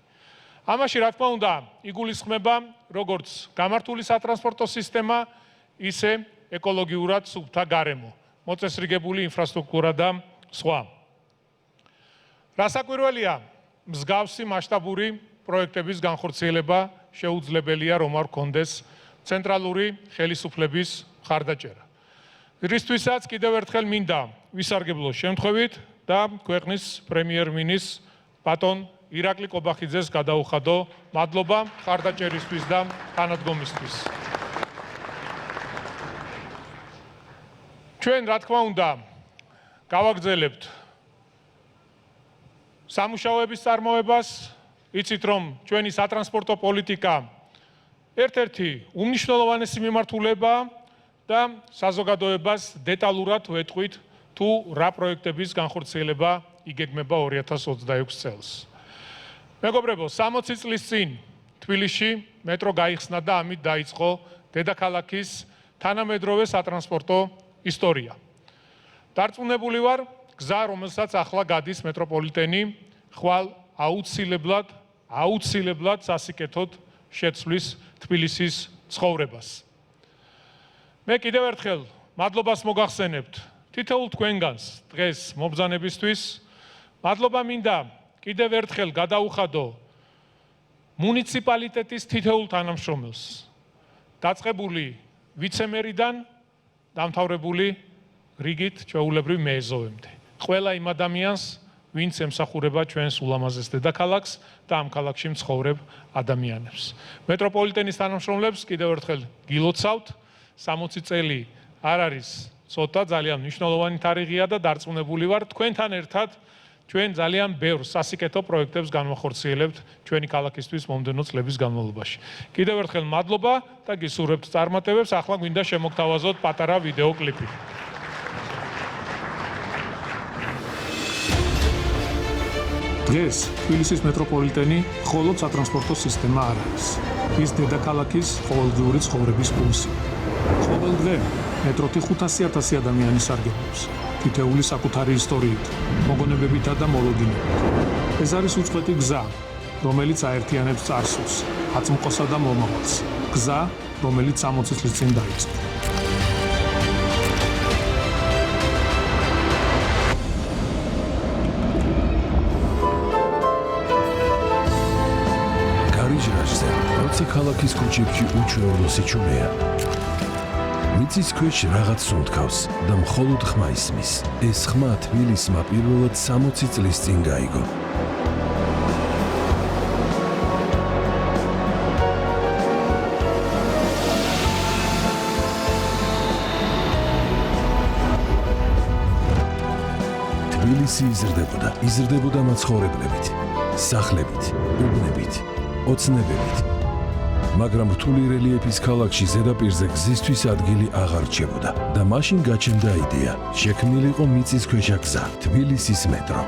ამაში რა თქმა უნდა იგულისხმება როგორც გამართული სატრანსპორტო სისტემა, ისე ეკოლოგიურად სუფთა გარემო, მოწესრიგებული ინფრასტრუქტურა და სხვა. რასაკვირველია, მსგავსი მასშტაბური პროექტების განხორციელება შეუძლებელია რომ არ გქონდეს ცენტრალური ხელისუფლების მხარდაჭერა. რისთვისაც კიდევ ერთხელ მინდა ვისარგებლო შემთხვევით და ქვეყნის პრემიერ-მინისტრ ბატონ ირაკლი კობახიძეს გადაუხადო მადლობა მხარდაჭერისთვის და თანადგომისთვის. ჩვენ რა თქმა უნდა გავაგრძელებთ სამუშაოების წარმოებას, იცით რომ ჩვენი სატრანსპორტო პოლიტიკა ერთ-ერთი უმნიშვნელოვანესი მიმართულებაა და საზოგადოებას დეტალურად ვეტყვით თუ რა პროექტების განხორციელება იგეგმება 2026 წელს. მეგობრებო, 60 წლის წინ თბილისში მეტრო გაიხსნა და ამით დაიწყო დედაქალაქის თანამედროვე სატრანსპორტო ისტორია. დარწმუნებული ვარ, გზა, რომელსაც ახლა გადის მეტროპოლიტენი, ხვალ აუცილებლად სასიკეთოდ შეცვლის თბილისის ცხოვრებას. მე კიდევ ერთხელ მადლობას მოგახსენებთ თითოეულ თქვენგანს დღეს მობრძანებისთვის. მადლობა მინდა კიდევ ერთხელ გადაუხადო მუნიციპალიტეტის თითოეულ თანამშრომელს, დაწყებული ვიცემერიდან დამთავრებული რიგით ჩვეულებრივ მეეზოვემდე. ყველა იმ ადამიანს, ვინც ემსახურება ჩვენს ულამაზეს დედაქალაქს და ამ ქალაქში მცხოვრებ ადამიანებს. მეტროპოლიტენის თანამშრომლებს კიდევ ერთხელ გილოცავთ. 60 წელი არ არის ცოტა, ძალიან მნიშვნელოვანი თარიღია და დარწმუნებული ვარ, თქვენთან ერთად ჩვენ ძალიან ბევრ სასიკეთო პროექტებს განვახორციელებთ ჩვენი ქალაქისთვის მომდევნო წლების განმავლობაში. კიდევ ერთხელ მადლობა და გისურვებთ წარმატებებს. ახლა გვინდა შემოგთავაზოთ პატარა ვიდეო კლიპი. დღეს თბილისის მეტროპოლიტენი მხოლოდ სატრანსპორტო სისტემა არ არის. ის დედაქალაქის ყოველდღიური ცხოვრების პულსი. ყოველ დღე მეტროთი 500,000 ადამიანი სარგებლობს. თითეული საკუთარი ისტორიით, მოგონებებითა და მოლოდინებით. ეს არის უწყვეტი გზა, რომელიც აერთიანებს წარსულს, აწმყოსა და მომავალს. გზა, რომელიც 60 წლის წინ დაიწყო. გარიჟრაჟზე, როცა ქალაქის ქუჩებში უჩვეულო სიჩუმეა, მიწის ქვეშ რაღაც სუნთქავს და მხოლოდ ხმა ისმის. ეს ხმა თბილისმა პირველად 60 წლის წინ გაიგო. თბილისი იზრდებოდა მაცხოვრებლებით, სახლებით, უბნებით, ოცნებებით. მაგრამ რთული რელიეფის ქალაქში ზედაპირზე გზისთვის ადგილი აღარ რჩებოდა და მაშინ გაჩნდა იდეა, შექმნილიყო მიწისქვეშა გზა, თბილისის მეტრო.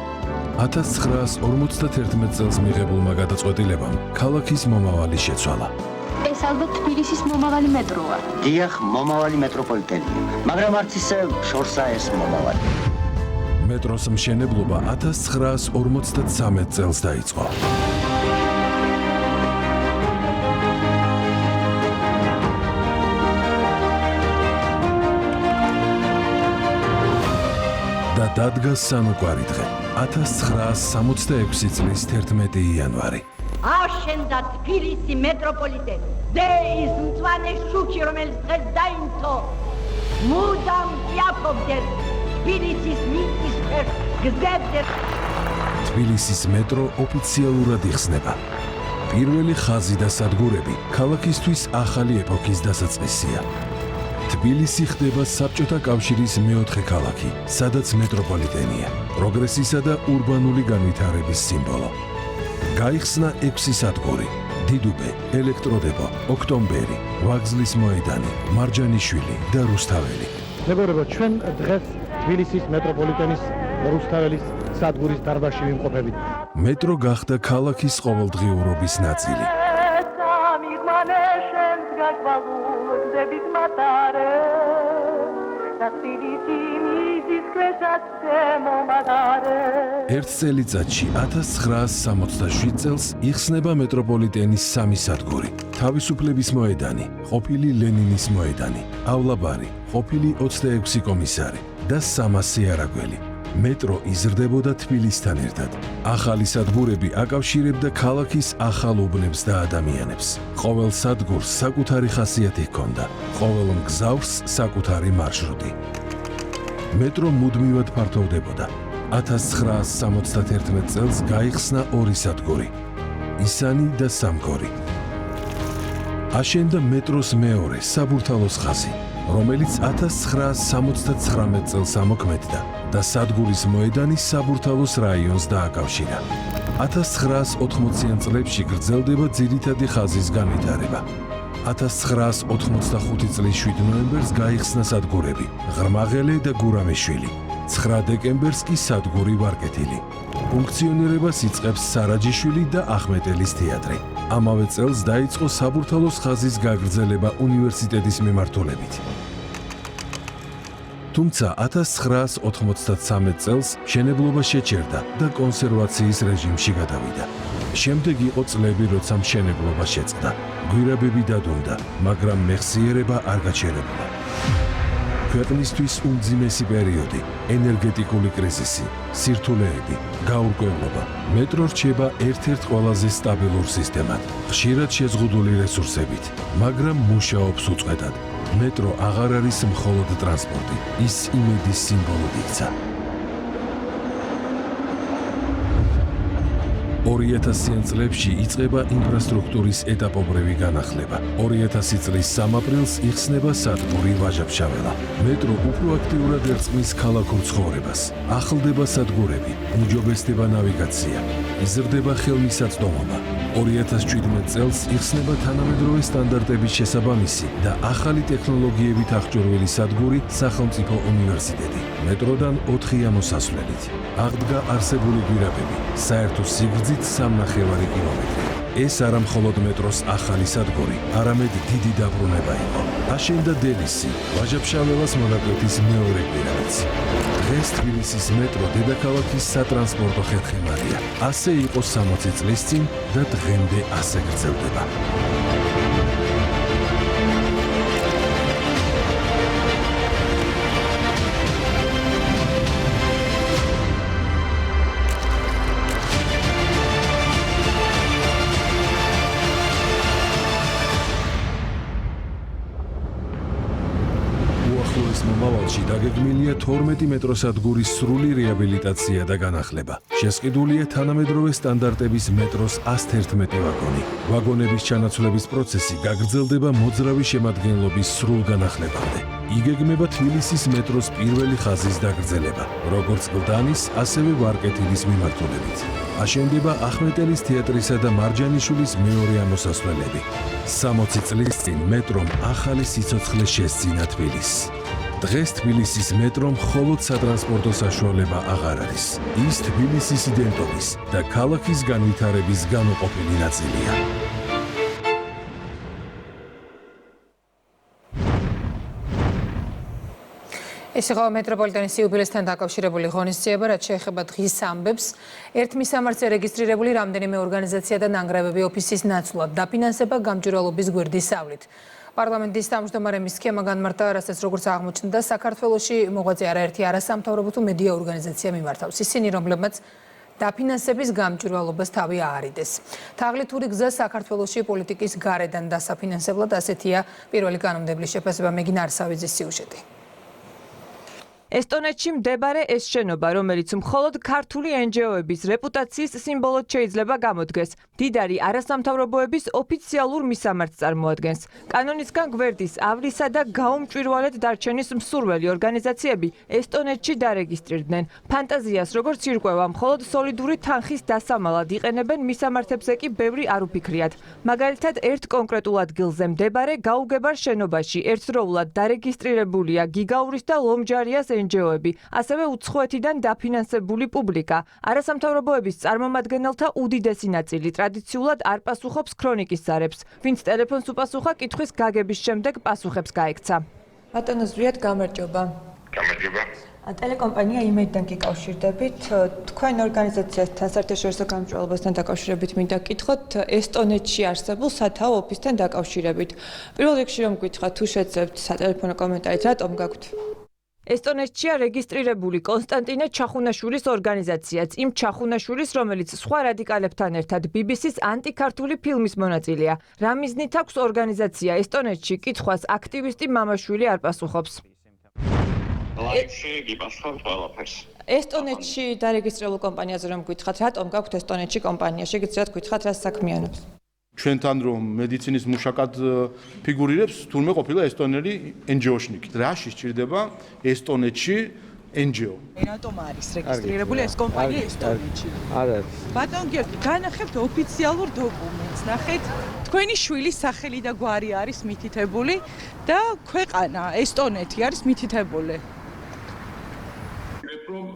1951 წელს მიღებულმა გადაწყვეტილებამ ქალაქის მომავალი შეცვალა. ეს ალბათ თბილისის მომავალი მეტროა. დიახ, მომავალი მეტროპოლიტენია, მაგრამ არც ისე შორსაა ეს მომავალი. მეტროს მშენებლობა 1953 წელს დაიწყო. და დადგა სამოკვარი დღე 1966 წლის 11 იანვარი. აშენდა თბილისი მეტროპოლიტენი. დეის მწვანე შუქი, რომელიც დღეს დაინთო, მუდამ იაფობდეს თბილისის მიწისქვეშ გზებზე. თბილისის მეტრო ოფიციალურად იხსნება. პირველი ხაზი და სადგურები ქალაქისთვის ახალი ეპოქის დასაწყისია. თბილისი ხდება საბჭოთა კავშირის მეოთხე ქალაქი, სადაც მეტროპოლიტენია, პროგრესისა და ურბანული განვითარების სიმბოლო. გაიხსნა 6 სადგური: დიდუბე, ელექტროდებო, ოქტომბერი, ვაგზლის მოედანი, მარჯანიშვილი და რუსთაველი. მეგობრებო, ჩვენ დღეს თბილისის მეტროპოლიტენის რუსთაველის სადგურის დარბაზში ვიმყოფებით. მეტრო გახდა ქალაქის ყოველდღიურობის ნაწილი. ერთ წელიწადში 1967 წელს იხსნება მეტროპოლიტენის 3 სადგური: თავისუფლების მოედანი, ყოფილი ლენინის მოედანი, ავლაბარი, ყოფილი 26 კომისარი და 300 არაგველი. მეტრო იზრდებოდა თბილისთან ერთად. ახალი სადგურები აკავშირებდა ქალაქის ახალ უბნებს და ადამიანებს. ყოველ სადგურს საკუთარი ხასიათი ჰქონდა, ყოველ მგზავრს საკუთარი მარშრუტი. მეტრო მუდმივად ფართოვდებოდა. 1971 წელს გაიხსნა 2 სადგური: ისანი და სამგორი. აშენდა მეტროს მეორე საბურთალოს ხაზი, რომელიც 1979 წელს ამოქმედდა და სადგურის მოედანი საბურთალოს რაიონს დააკავშირა. 1980-იან წლებში გრძელდება ძირითადი ხაზის განვითარება. 1985 წლის 7 ნოემბერს გაიხსნა სადგურები ღრმაღელე და გურამეშვილი. 9 დეკემბერს კი სადგური ვარკეთილი. ფუნქციონირებას იწყებს სარაჯიშვილი და ახმეტელის თეატრი. ამავე წელს დაიწყო საბურთალოს ხაზის გაგრძელება უნივერსიტეტის მიმართულებით. თუმცა 1993 წელს მშენებლობა შეჩერდა და კონსერვაციის რეჟიმში გადავიდა. შემდეგ იყო წლები, როცა მშენებლობა შეწყდა. გვირაბები დადუმდა, მაგრამ მეხსიერება არ გაჩერებულა. ქვეყნისთვის უმძიმესი პერიოდი, ენერგეტიკული კრიზისი, სირთულეები, გაურკვევლობა. მეტრო რჩება ერთ-ერთ ყველაზე სტაბილურ სისტემად, ხშირად შეზღუდული რესურსებით, მაგრამ მუშაობს უწყვეტად. მეტრო აღარ არის მხოლოდ ტრანსპორტი, ის იმედის სიმბოლოდ იქცა. 2000-იან წლებში იწყება ინფრასტრუქტურის ეტაპობრივი განახლება. 2000 წლის 3 აპრილს იხსნება სადგური ვაჟა-ფშაველა. მეტრო უფრო აქტიურად ერწყმის ქალაქურ ცხოვრებას. ახლდება სადგურები, უმჯობესდება ნავიგაცია, იზრდება ხელმისაწვდომობა. 2017 წელს იხსნება თანამედროვე სტანდარტების შესაბამისი და ახალი ტექნოლოგიებით აღჭურვილი სადგური სახელმწიფო უნივერსიტეტი. მეტროდან 4 მოსასვლელით. აღდგა არსებული გვირაბები, საერთო სიგრძით 3,5 კილომეტრი. ეს არა მხოლოდ მეტროს ახალი სადგური, არამედ დიდი დაბრუნება იყო. აშენდა დელისი, ვაჟა-ფშაველას მონაკვეთის მეორე გვირაბიც. დღეს თბილისის მეტრო დედაქალაქის სატრანსპორტო ხერხემალია. ასე იყო 60 წლის წინ და დღემდე ასე გრძელდება. მომავალში დაგეგმილია 12 მეტროსადგურის სრული რეაბილიტაცია და განახლება. შესყიდულია თანამედროვე სტანდარტების მეტროს 111 ვაგონი. ვაგონების ჩანაცვლების პროცესი გაგრძელდება მოძრავი შემადგენლობის სრულ განახლებამდე. იგეგმება თბილისის მეტროს პირველი ხაზის დაგრძელება, როგორც გლდანის, ასევე ვარკეთილის მიმართულებით. აშენდება ახმეტელის თეატრისა და მარჯანიშვილის მეორე ამოსასვლელები. 60 წლის წინ მეტრომ ახალი სიცოცხლე შესძინა თბილისს. დღეს თბილისის მეტრომ მხოლოდ სატრანსპორტო საშუალება აღარ არის. ის თბილისის იდენტობის და ქალაქის განვითარების განუყოფელი ნაწილია. ეს იყო მეტროპოლიტენის იუბილესთან დაკავშირებული ღონისძიება, რაც შეეხება დღის ამბებს. ერთ მისამართზე რეგისტრირებული რამდენიმე ორგანიზაცია და ნანგრევები ოფისის ნაცვლად დაფინანსება გამჭვირვალობის გვერდის სავლით. პარლამენტის თავმჯდომარემის სქემა განმარტა, რასაც როგორც აღმოჩნდა, საქართველოში მოღვაწე არაერთი არასამთავრობო თუ მედია ორგანიზაცია მიმართავს. ისინი, რომლებმაც დაფინანსების გამჭვირვალობას თავი აარიდეს. თაღლითური გზა საქართველოში პოლიტიკის გარედან დასაფინანსებლად, ასეთია პირველი კანონმდებლის შეფასება. მეგინა არსავიძის სიუჟეტი. ესტონეთში მდებარე ეს შენობა, რომელიც მხოლოდ ქართული NGO-ების რეპუტაციის სიმბოლოდ შეიძლება გამოდგეს, მდიდარი არასამთავრობოების ოფიციალურ მისამართს წარმოადგენს. კანონისგან გვერდის ავრისა და გაუმჭვირვალედ დარჩენის მსურველი ორგანიზაციები ესტონეთში დარეგისტრირდნენ. ფანტაზიას, როგორც ირკვევა, მხოლოდ სოლიდური თანხის დასამალად იყენებენ, მისამართებზე კი ბევრი არ უფიქრიათ. მაგალითად, ერთ კონკრეტულ ადგილზე მდებარე გაუგებარ შენობაში ერთდროულად დარეგისტრირებულია გიგაურის და ლომჯარიას NGO-ები, ასევე უცხოეთიდან დაფინანსებული პუბლიკა. არასამთავრობოების წარმომადგენელთა უდიდესი ნაწილი ტრადიციულად არ პასუხობს ქრონიკის ზარებს. ვინც ტელეფონს უპასუხა, კითხვის გაგების შემდეგ პასუხებს გაექცა. ბატონო ზვიად, გამარჯობა. გამარჯობა. ტელეკომპანია იმედიდან გიკავშირდებით. თქვენ ორგანიზაციასთან საერთაშორისო გამჭვირვალობასთან დაკავშირებით მინდა გკითხოთ ესტონეთში არსებულ სათაო ოფისთან დაკავშირებით. პირველ რიგში რომ გითხრათ, თუ შეძლებთ სატელეფონო კომენტარით, რატომ გაქვთ? ესტონეთშია რეგისტრირებული კონსტანტინე ჩახუნაშვილის ორგანიზაციაც, იმ ჩახუნაშვილის, რომელიც სხვა რადიკალებთან ერთად BBC-ს ანტიქართული ფილმის მონაწილეა. რა მიზნით აქვს ორგანიზაცია ესტონეთში? კითხვას აქტივისტი მამაშვილი არ პასუხობს. ლაივში გიპასუხებთ ყველაფერს. ესტონეთში დარეგისტრირებულ კომპანიაზე რომ გითხრათ, რატომ გაქვთ ესტონეთში კომპანია? შეგიძლიათ გითხრათ, რა საქმიანობს? ჩვენთან რომ მედიცინის მუშაკად ფიგურირებს, თურმე ყოფილა ესტონელი NGO-შნიკი. რაში სჭირდება ესტონეთში NGO? რატომ არის რეგისტრირებული ეს კომპანია ესტონეთში? არ არის. ბატონ გიორგი, განახებთ ოფიციალურ დოკუმენტს. ნახეთ, თქვენი შვილის სახელი და გვარი არის მითითებული და ქვეყანა ესტონეთი არის მითითებული.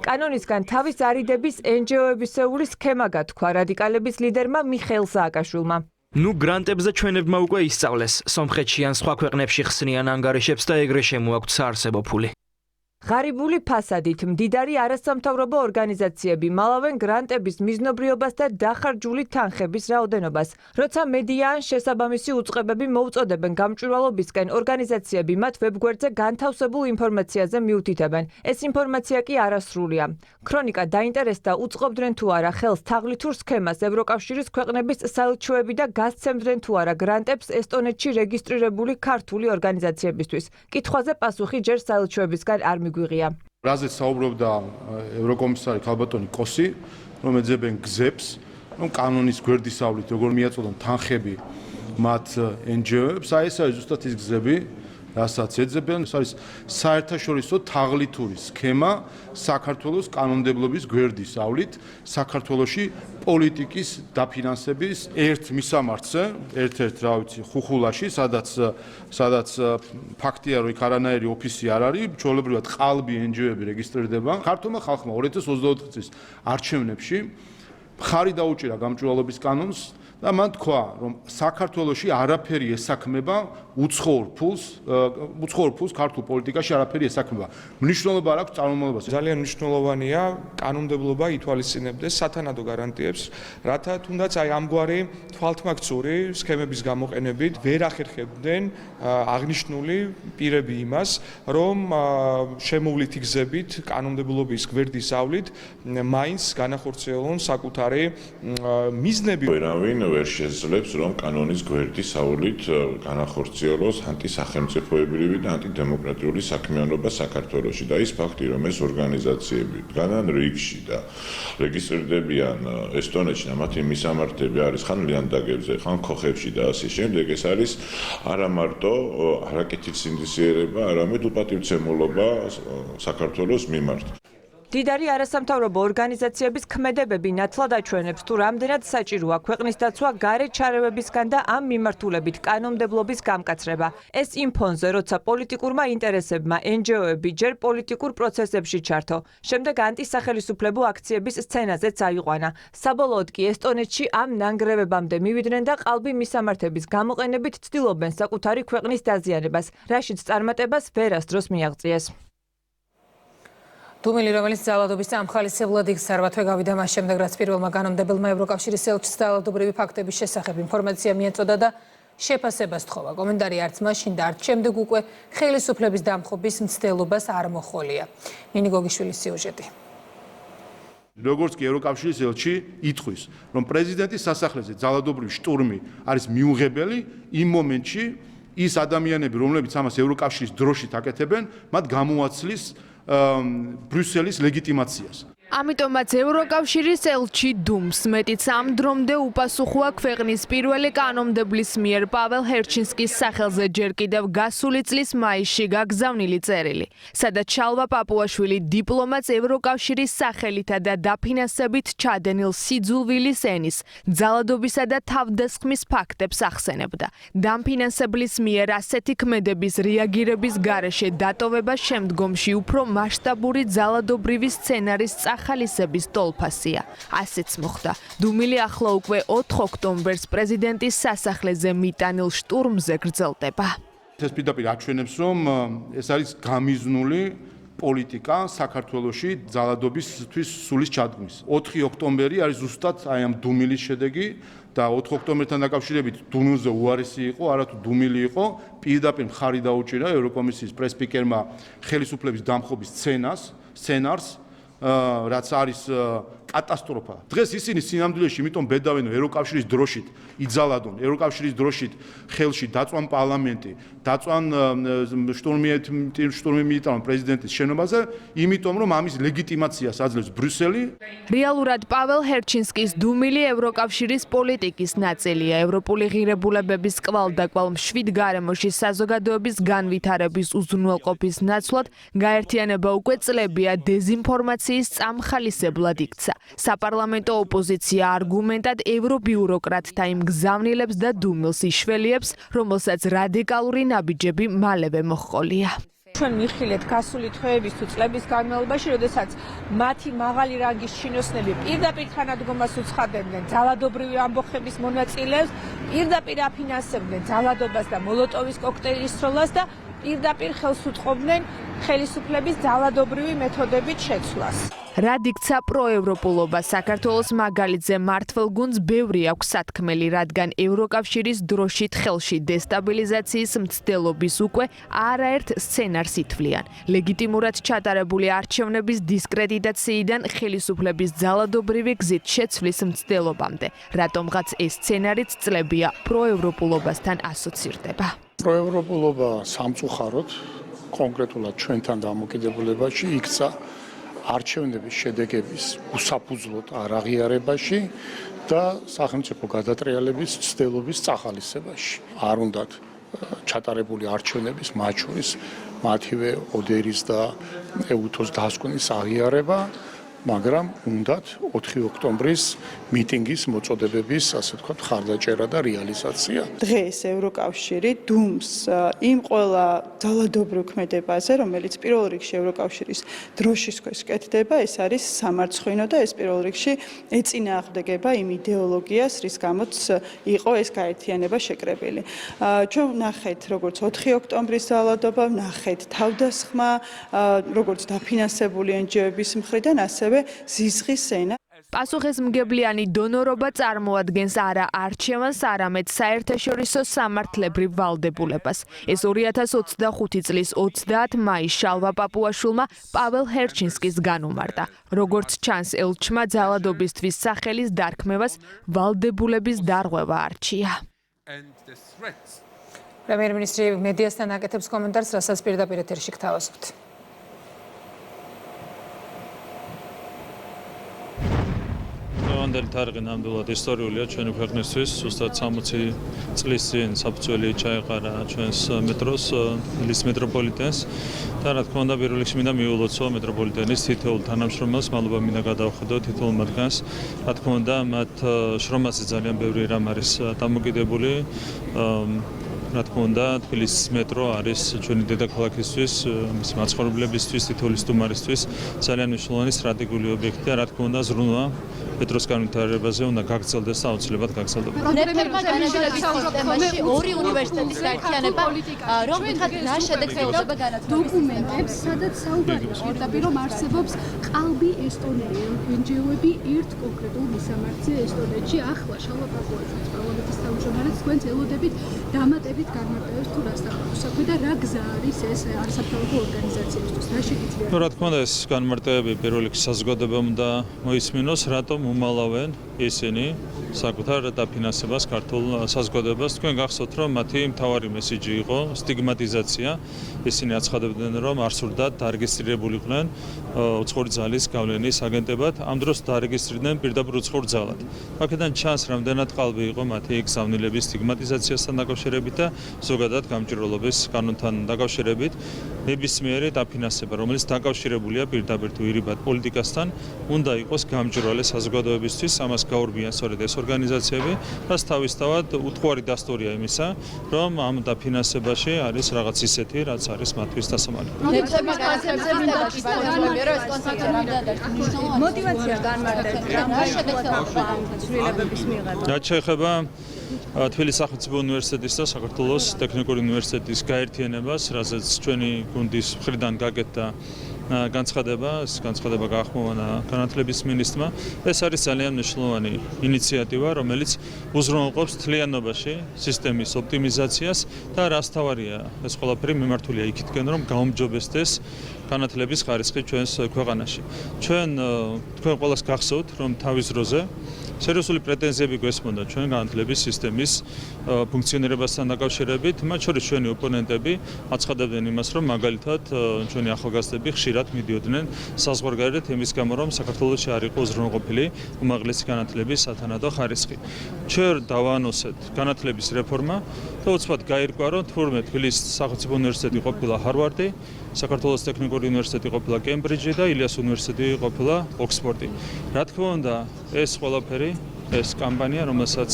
კანონისგან თავის არიდების NGO-ებისეული სქემა გათქვა რადიკალების ლიდერმა მიხეილ სააკაშვილმა. ნუ გრანტებზე ჩვენებმა უკვე ისწავლეს. სომხეთში ან სხვა ქვეყნებში ხსნიან ანგარიშებს და ეგრე შემოაქვთ საარსებო ფული. ღარიბული ფასადით მდიდარი არასამთავრობო ორგანიზაციები მალავენ გრანტების მიზნობრიობას და დახარჯული თანხების რაოდენობას. როცა მედია ან შესაბამისი უწყებები მოუწოდებენ გამჭვირვალობისკენ, ორგანიზაციები მათ ვებგვერდზე განთავსებულ ინფორმაციაზე მიუთითებენ. ეს ინფორმაცია კი არასრულია. ქრონიკა დაინტერესდა უწყობდნენ თუ არა ხელს თაღლითურ სქემას ევროკავშირის ქვეყნების საელჩოები და გასცემდნენ თუ არა გრანტებს ესტონეთში რეგისტრირებული ქართული ორგანიზაციებისთვის. კითხვაზე პასუხი ჯერ საელჩოებისგან არ მიგვიღია. რაზეც საუბრობდა ევროკომისარი ქალბატონი კოსი, რომ ეძებენ გზებს, რომ კანონის გვერდისავლით როგორ მიაწოდონ თანხები მათ NGO-ებს, აი ეს არის ზუსტად ის გზები, რასაც ეძებენ. ეს არის საერთაშორისო თაღლითური სქემა საქართველოს კანონმდებლობის გვერდისავლით, საქართველოში პოლიტიკის დაფინანსების ერთ მისამართზე, ერთ-ერთ, რა ვიცი, ხუხულაში, სადაც ფაქტია, რომ იქ არანაირი ოფისი არ არის, ჩვეულებრივად ყალბი NGO-ები რეგისტრირდება. ქართულმა ხალხმა 2024 წლის არჩევნებში მხარი დაუჭირა გამჭვირვალობის კანონს და მან თქვა, რომ საქართველოში არაფერი ესაქმება უცხოურ ფულს ქართულ პოლიტიკაში არაფერი ესაქმება. მნიშვნელობა არ აქვს წარმომავლობას. ძალიან მნიშვნელოვანია კანონმდებლობა ითვალისწინებდეს სათანადო გარანტიებს, რათა თუნდაც აი ამგვარი თვალთმაქცური სქემების გამოყენებით ვერ ახერხებდნენ აღნიშნული პირები იმას, რომ შემოვლითი გზებით კანონმდებლობის გვერდისავლით მაინც განახორციელონ საკუთარი მიზნები. ვერავინ ვერ შეძლებს, რომ კანონის გვერდისავლით განახორციელოს ანტისახელმწიფოებრივი და ანტიდემოკრატიული საქმიანობა საქართველოში და ის ფაქტი, რომ ეს ორგანიზაციები დგანან რიგში და რეგისტრირდებიან ესტონეთში და მათი მისამართები არის ხან ლიანდაგებზე, ხან ქოხებში და ასე შემდეგ, ეს არის არა მარტო არაკეთილ სინდისიერება, არამედ უპატივცემულობა საქართველოს მიმართ. დიდარი არასამთავრობო ორგანიზაციების ქმედებები ნათლად აჩვენებს, თუ რამდენად საჭიროა ქვეყნის დაცვა გარე ჩარევებისგან და ამ მიმართულებით კანონმდებლობის გამკაცრება. ეს იმ ფონზე, როცა პოლიტიკურმა ინტერესებმა NGO-ები ჯერ პოლიტიკურ პროცესებში ჩართო, შემდეგ ანტისახელისუფლებო აქციების სცენაზეც აიყვანა. საბოლოოდ კი ესტონეთში ამ ნანგრევებამდე მივიდნენ და ყალბი მისამართების გამოყენებით ცდილობენ საკუთარი ქვეყნის დაზიანებას, რაშიც წარმატებას ვერასდროს მიაღწიეს. დუმილი, რომელიც ძალადობის ამხალისებლად იქ სარვათვე გავიდა მას შემდეგ, რაც პირველმა კანონმდებელმა ევროკავშირის ელჩს ძალადობრივი ფაქტების შესახებ ინფორმაცია მიეწოდა და შეფასებას თხოვა. კომენტარი არც მაშინ და არც შემდეგ უკვე ხელისუფლების დამხობის მცდელობას არ მოჰყოლია. ნინი გოგიშვილის სიუჟეტი. როგორც კი ევროკავშირის ელჩი იტყვის, რომ პრეზიდენტის სასახლეზე ძალადობრივი შტურმი არის მიუღებელი, იმ მომენტში ის ადამიანები, რომლებიც ამას ევროკავშირის დროშით აკეთებენ, მათ გამოაცლის ბრიუსელის ლეგიტიმაციას. ამიტომაც ევროკავშირის ელჩი დუმს მეტიც ამ დრომდე უპასუხოა ქვეყნის პირველი კანონმდებლის მიერ პაվել ჰერჩინსკის სახელზე ჯერ კიდევ გასული წლის მაისში გაგზავნილი წერილი, სადაც შალვა პაპუაშვილი დიპლომატს ევროკავშირის სახელითა და დაფინანსებით ჩადენილ სიძულვილის ენის, ძალადობისა და თავდასხმის ფაქტებს ახსენებდა. დამფინანსებლის მიერ ასეთი ქმედების რეაგირების გარეშე დატოვება შემდგომში უფრო მასშტაბური ძალადობრივი სცენარის ხალისების ტოლფასია. ასეც მოხდა. დუმილი ახლა უკვე 4 ოქტომბერს პრეზიდენტის სასახლეზე მიტანილ შტურმზე გრძელდება. ეს პირდაპირ აჩვენებს, რომ ეს არის გამიზნული პოლიტიკა საქართველოში ძალადობისთვის სულის ჩადგმის. 4 ოქტომბერი არის ზუსტად აი ამ დუმილის შედეგი და 4 ოქტომბერთან დაკავშირებით დუმილზე უარესი იყო, არათუ დუმილი იყო, პირდაპირ მხარი დაუჭირა ევროკომისიის პრესპიკერმა ხელისუფლების დამხობის სცენარს, რაც არის კატასტროფა. დღეს ისინი სინამდვილეში იმიტომ ბედავენ, რომ ევროკავშირის დროშით იძალადონ, ევროკავშირის დროშით ხელში დაწვან პარლამენტი, დაწვან შტურმი მიიტანონ პრეზიდენტის შენობაზე, იმიტომ რომ ამის ლეგიტიმაციას აძლევს ბრიუსელი. რეალურად პაվել ჰერჩინსკის დუმილი ევროკავშირის პოლიტიკის ნაწილია. ევროპული ღირებულებების კვალდაკვალ მშვიდ გარემოში საზოგადოების განვითარების უზრუნველყოფის ნაცვლად გაერთიანება უკვე წლებია დეზინფორმაციის წამხალისებლად იქცა. საპარლამენტო ოპოზიცია არგუმენტად ევრობიუროკრატთა იმ გზავნილებს და დუმილს იშველიებს, რომელსაც რადიკალური ნაბიჯები მალევე მოჰყოლია. ჩვენ მიხილეთ გასული თვეების თუ წლების განმავლობაში, როდესაც მათი მაღალი რანგის ჩინოსნები პირდაპირ თანადგომას უცხადებდნენ ძალადობრივი ამბოხების მონაწილეებს, პირდაპირ აფინანსებდნენ ძალადობას და მოლოტოვის კოქტეილის სროლას და პირდაპირ ხელს უთხოვდნენ ხელისუფლების ძალადობრივი მეთოდებით შეცვლას. რად იქცა პროევროპულობა საქართველოს მაგალითზე მართლ გუნდს ბევრი აქვს სათქმელი, რადგან ევროკავშირის დროშით ხელში დესტაბილიზაციის მცდელობის უკვე არაერთ სცენარს ითვლიან. ლეგიტიმურად ჩატარებული არჩევნების დისკრედიტაციიდან ხელისუფლების ძალადობრივი გზით შეცვლის მცდელობამდე, რატომღაც ეს სცენარიც წლებია პროევროპულობასთან ასოცირდება. პროევროპულობა სამწუხაროდ კონკრეტულად ჩვენთან დამოკიდებულებაში იქცა არჩევნების შედეგების უსაფუძვლოდ არაღიარებაში და სახელმწიფო გადატრიალების ცდელობის წახალისებაში. არ უნდათ ჩატარებული არჩევნების, მათ შორის მათივე ოდერის და ეუთოს დასკვნის აღიარება, მაგრამ უნდათ 4 ოქტომბრის მიტინგის მოწოდებების, ასე ვთქვათ, ხარდაჭერა და რეალიზაცია. დღეს ევროკავშირი დუმს იმ ყველა ძალადობრივ ქმედებაზე, რომელიც პირველ რიგში ევროკავშირის დროშის ქვეშ კეთდება, ეს არის სამარცხვინო და ეს პირველ რიგში ეწინააღმდეგება იმ იდეოლოგიას, რის გამოც იყო ეს გაერთიანება შეკრებილი. ჩვენ ვნახეთ, როგორც 4 ოქტომბრის ძალადობა, ვნახეთ თავდასხმა, როგორც დაფინანსებული NGO-ების მხრიდან, ასევე ზიზღის ენა. პასუხისმგებლიანი დონორობა წარმოადგენს არა არჩევანს, არამედ საერთაშორისო სამართლებრივ ვალდებულებას. ეს 2025 წლის 30 მაისს შალვა პაპუაშვილმა პაվել ჰერჩინსკის განუმარტა. როგორც ჩანს, ელჩმა ძალადობისთვის სახელის დარქმევას ვალდებულების დარღვევა არჩია. პრემიერ-მინისტრი მედიასთან აკეთებს კომენტარს, რასაც პირდაპირ ეთერში გთავაზობთ. დღევანდელი თარიღი ნამდვილად ისტორიულია ჩვენი ქვეყნისთვის. ზუსტად 60 წლის წინ საფუძველი ჩაეყარა ჩვენს მეტროს, თბილისის მეტროპოლიტენს და რა თქმა უნდა პირველ რიგში მინდა მიულოცო მეტროპოლიტენის თითოეულ თანამშრომელს, მადლობა მინდა გადავხადო თითოეულ მათგანს. რა თქმა უნდა მათ შრომაზე ძალიან ბევრი რამ არის დამოკიდებული. რა თქმა უნდა, თბილისის მეტრო არის ჩვენი დედაქალაქისთვის, მისი მაცხოვრებლებისთვის, თითოეული სტუმარისთვის ძალიან მნიშვნელოვანი სტრატეგიული ობიექტი და რა თქმა უნდა, ზრუნვა მეტროს განვითარებაზე უნდა გაგრძელდეს და აუცილებლად გაგრძელდება. ნეფერმა განათლების სისტემაში ორი უნივერსიტეტის გაერთიანება, რომ ვთქვათ, რა შედეგს ეწევა განათლების დოკუმენტებს, სადაც საუბარია პირდაპირ რომ არსებობს ყალბი ესტონელი NGO-ები ერთ კონკრეტულ მისამართზე ესტონეთში. ახლა შალვა პაპუაშვილის პარლამენტის თავმჯდომარეს თქვენს ელოდებით დამატებით გამარტივებს თუ რას დაყრდნობს საქმე და რა გზა არის ეს არასამთავრობო ორგანიზაციებისთვის, რა შეგიძლია? რა თქმა უნდა, ეს განმარტებები პირველ რიგში საზოგადოებამ უნდა მოისმინოს, რატომ უმალავენ ისინი საკუთარ დაფინანსებას ქართულ საზოგადოებას. თქვენ გახსოვთ, რომ მათი მთავარი მესიჯი იყო სტიგმატიზაცია. ისინი აცხადებდნენ, რომ არ სურდათ დარეგისტრირებულიყვნენ უცხოური ძალის გავლენის აგენტებად, ამ დროს დარეგისტრირდნენ პირდაპირ უცხოურ ძალად. აქედან ჩანს, რამდენად ყალბი იყო მათი გზავნილების სტიგმატიზაციასთან დაკავშირებით და ზოგადად გამჭვირვალობის კანონთან დაკავშირებით. ნებისმიერი დაფინანსება, რომელიც დაკავშირებულია პირდაპირ თუ ირიბად პოლიტიკასთან, უნდა იყოს გამჭვირვალე საზოგადოებისთვის, ამას გაურბიან სწორედ ეს ორგანიზაციები, რაც თავისთავად უთხოვარი დასტურია იმისა, რომ ამ დაფინანსებაში არის რაღაც ისეთი, რაც არის მათთვის დასამალი. ნეფერმა განათლებზე მინდა გისწავლებია, რომ ეს კონცეფცია რამდენად არის მნიშვნელოვანი. მოტივაცია განმარტებით, რა შედეგს ეწევა ცვლილებების მიღება. რაც შეეხება თბილისის სახელმწიფო უნივერსიტეტის და საქართველოს ტექნიკური უნივერსიტეტის გაერთიანებას, რასაც ჩვენი გუნდის მხრიდან გაკეთდა განცხადება, ეს განცხადება გაახმოვანა განათლების მინისტრმა. ეს არის ძალიან მნიშვნელოვანი ინიციატივა, რომელიც უზრუნველყოფს თლიანობაში სისტემის ოპტიმიზაციას და რას თავარია, ეს ყველაფერი მიმართულია იქითკენ, რომ გაუმჯობესდეს განათლების ხარისხი ჩვენს ქვეყანაში. თქვენ ყველას გახსოვთ, რომ თავის დროზე სერიოზული პრეტენზიები გვესმოდა ჩვენ განათლების სისტემის ფუნქციონირებასთან დაკავშირებით, მათ შორის ჩვენი ოპონენტები აცხადებდნენ იმას, რომ მაგალითად ჩვენი ახალგაზრდები ხშირად მიდიოდნენ საზღვარგარეთ იმის გამო, რომ საქართველოში არ იყო უზრუნველყოფილი უმაღლესი განათლების სათანადო ხარისხი. ჩვენ დავაანონსეთ განათლების რეფორმა და უცბად გაირკვა, რომ თურმე თბილისის სახელმწიფო უნივერსიტეტი ყოფილა ჰარვარდი, საქართველოს ტექნიკური უნივერსიტეტი ყოფილა კემბრიჯი და ილიას უნივერსიტეტი ყოფილა ოქსფორდი. რა თქმა უნდა, ეს ყველაფერი ეს კამპანია, რომელსაც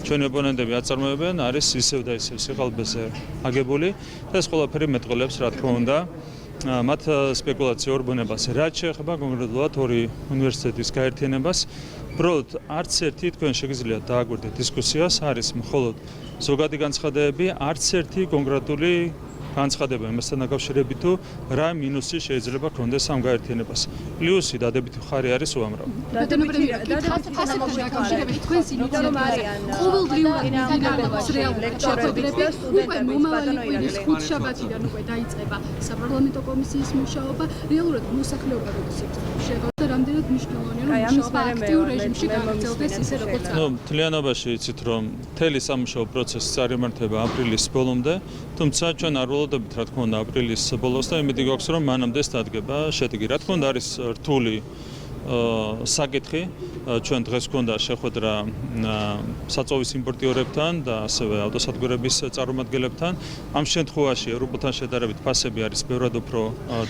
ჩვენი ოპონენტები აწარმოებენ, არის ისევ და ისევ სიყალბეზე აგებული და ეს ყველაფერი მეტყველებს, რა თქმა უნდა, მათ სპეკულაციურ ბუნებას. რაც შეეხება კონკრეტულად ორი უნივერსიტეტის გაერთიანებას, უბრალოდ არც ერთი თქვენ შეგიძლიათ დააგვირდეთ დისკუსიას, არის მხოლოდ ზოგადი განცხადებები, არც ერთი კონკრეტული განცხადება იმასთან დაკავშირებით, თუ რა მინუსი შეიძლება ქონდეს ამ გაერთიანებას. პლუსი დადებითი მხარე არის უამრავი. თქვენს ინიციატივას ყოველდღიურად მიგაგებს რეალურად შეხვედრები, უკვე მომავალი კვირის ხუთშაბათიდან უკვე დაიწყება საპარლამენტო კომისიის მუშაობა, რეალურად მოსახლეობა როგორც შეგვიძლია და რამდენად მნიშვნელოვანია რომ მუშაობა აქტიურ რეჟიმში გაგრძელდეს ისე როგორც მთლიანობაში იცით რომ მთელი სამუშაო პროცესი წარიმართება აპრილის ბოლომდე, თუმცა ჩვენ არ ველოდებით რა თქმა უნდა აპრილის ბოლოს და იმედი გვაქვს რომ მანამდე დადგება შედეგი. რა თქმა უნდა არის რთული საკითხი, ჩვენ დღეს გვქონდა შეხვედრა საწოვის იმპორტიორებთან და ასევე ავტოსადგურების წარმომადგენლებთან. ამ შემთხვევაში ევროპასთან შედარებით ფასები არის ბევრად უფრო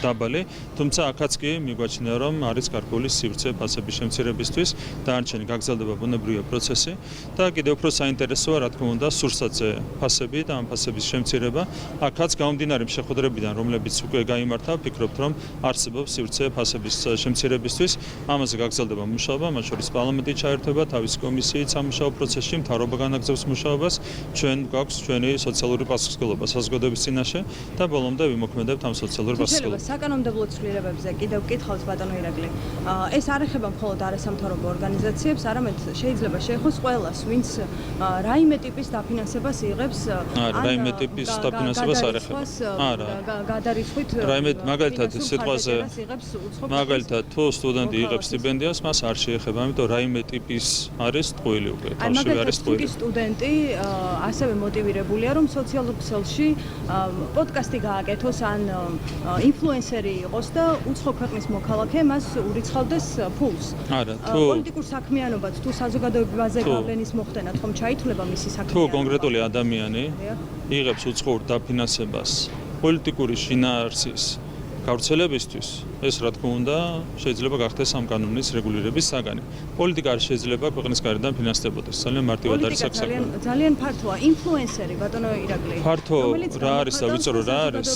დაბალი, თუმცა აქაც კი მიგვაჩნია რომ არის გარკვეული სივრცე ფასების შემცირებისთვის, დანარჩენი გაგრძელდება ბუნებრივია პროცესი და კიდევ უფრო საინტერესოა რა თქმა უნდა სურსათზე ფასები და ამ ფასების შემცირება. აქაც გამომდინარე შეხვედრებიდან, რომლებიც უკვე გაიმართა, ვფიქრობთ რომ არსებობს სივრცე ფასების შემცირებისთვის. ამაზე გაგრძელდება მუშაობა, მათ შორის პარლამენტი ჩაერთვება თავისი კომისიით სამუშაო პროცესში, მთავრობა განაგრძობს მუშაობას, ჩვენ გვაქვს ჩვენი სოციალური პასუხისმგებლობა საზოგადოების წინაშე და ბოლომდე ვიმოქმედებთ ამ სოციალურ პასუხისმგებლობას. საკანონმდებლო ცვლილებებზე კიდევ ვკითხავთ ბატონო ირაკლი. ეს არ ეხება მხოლოდ არასამთავრობო ორგანიზაციებს, არამედ შეიძლება შეეხოს ყველას, ვინც რაიმე ტიპის დაფინანსებას იღებს რაიმე ტიპის დაფინანსებას არ ეხება. არა. გადარიცხვით მაგალითად სიტყვაზე მაგალითად თუ სტუდენტი იღებს სტიპენდიას, მას არ შეეხება, ამიტომ რაიმე ტიპის არის ტყუილი უკვე, თავშივე არის ტყუილი. სტუდენტი ასევე მოტივირებულია, რომ სოციალურ ქსელში პოდკასტი გააკეთოს ან ინფლუენსერი იყოს და უცხო ქვეყნის მოქალაქე მას ურიცხავდეს ფულს. არა, თუ პოლიტიკურ საქმიანობად თუ საზოგადოებაზე გავლენის მოხდენად ხომ ჩაითვლება მისი საქმიანობა? თუ კონკრეტული ადამიანი იღებს უცხოურ დაფინანსებას პოლიტიკური შინაარსის გავრცელებისთვის, ეს რა თქმა უნდა შეიძლება გახდეს ამ კანონის რეგულირების საგანი. პოლიტიკა არ შეიძლება ქვეყნის გარედან ფინანსდებოდეს. ძალიან მარტივად არის აქ საქმე. ძალიან ფართოა, ინფლუენსერი ბატონო ირაკლი. ფართო რა არის და ვიწრო რა არის?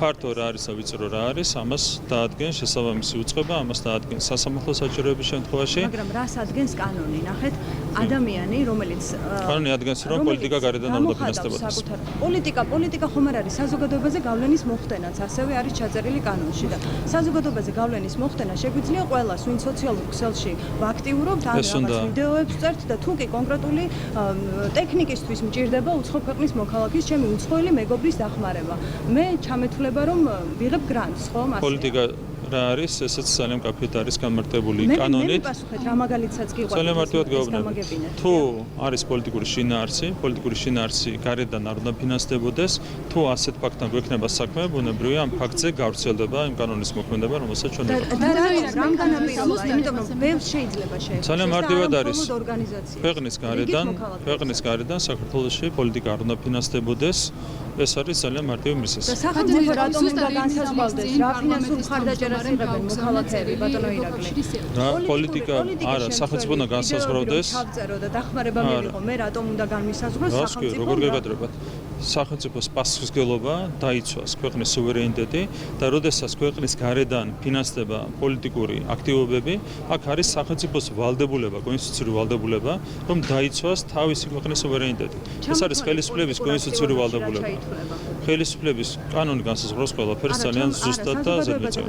ფართო რა არის და ვიწრო რა არის? ამას დაადგენს შესაბამისი უწყება, ამას დაადგენს სასამართლო საჭიროების შემთხვევაში. მაგრამ რას ადგენს კანონი? ნახეთ, ადამიანი, რომელიც კანონი ადგენს, რომ პოლიტიკა გარედან არ დაფინანსდებოდეს. პოლიტიკა ხომ არ არის საზოგადოებაზე გავლენის მოხდენაც, ასევე არის ჩაწერილი კანონში და საზოგადოებაზე გავლენის მოხდენა შეგვიძლია ყველას, ვინც სოციალურ ქსელში ვაქტიურობთ, ან რაღაც ვიდეოებს წერთ და თუ კი კონკრეტული ტექნიკისთვის მჭირდება უცხო ქვეყნის მოქალაქის ჩემი უცხოელი მეგობრის დახმარება. მე ჩამეთვლება რომ ვიღებ გრანტს, ხო? პოლიტიკა რა არის, ესეც ძალიან კაფედ არის გამარტებული კანონით. მე პასუხეთ რა მაგალითსაც გიყვართ. ძალიან მარტივად გავაბნევთ. თუ არის პოლიტიკური შინაარსი გარედან არ უნდა ფინანსდებოდეს, თუ ასეთ ფაქტთან გვექნება საქმე, ბუნებრივია ამ ფაქტზე გავრცელდება იმ კანონის მოქმედება, რომელსაც ჩვენ ვიღებთ. და რამ განაპირობა? იმიტომ რომ ბევრს შეიძლება შეეხოს. ძალიან მარტივად არის. ქვეყნის გარედან საქართველოში პოლიტიკა არ უნდა ფინანსდებოდეს. ეს არის ძალიან მარტივი მიზეზი. და სახელმწიფო რატომ უნდა განსაზღვრავდეს რა ფინანსურ მხარდაჭერას იღებენ მოქალაქეები ბატონო ირაკლი? პოლიტიკა არა, სახელმწიფო უნდა განსაზღვრავდეს. ჩავწერო და დახმარება მივიღო, მე რატომ უნდა განმისაზღვროს სახელმწიფო? როგორ გეგადრებათ? სახელმწიფოს პასუხისმგებლობა დაიცვას ქვეყნის სუვერენიტეტი და როდესაც ქვეყნის გარედან ფინანსდება პოლიტიკური აქტივობები, აქ არის სახელმწიფოს ვალდებულება, კონსტიტუციური ვალდებულება, რომ დაიცვას თავისი ქვეყნის სუვერენიტეტი. ეს არის ხელისუფლების კონსტიტუციური ვალდებულება. ხელისუფლების კანონი განსაზღვრავს ყველაფერს ძალიან ზუსტად და ზედმეტად.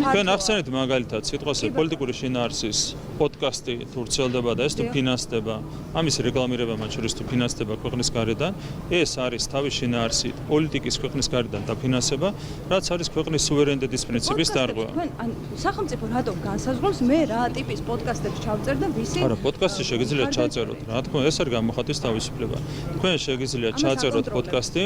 თქვენ ახსენეთ მაგალითად სიტყვაზე პოლიტიკური შინაარსის პოდკასტი თუ ვრცელდება და ეს თუ ფინანსდება, ამის რეკლამირება მათ შორის თუ ფინანსდება ქვეყნის გარედან, ეს არის თავის შინაარსით პოლიტიკის ქვეყნის გარედან დაფინანსება, რაც არის ქვეყნის სუვერენიტეტის პრინციპის დარღვევა. სახელმწიფო რატომ განსაზღვრავს მე რა ტიპის პოდკასტებს ჩავწერ და ვისი? არა, პოდკასტი შეგიძლიათ ჩაწეროთ. რა თქმა უნდა, ეს არის გამოხატვის თავისუფლება. თქვენ შეგიძლიათ ჩაწეროთ პოდკასტი,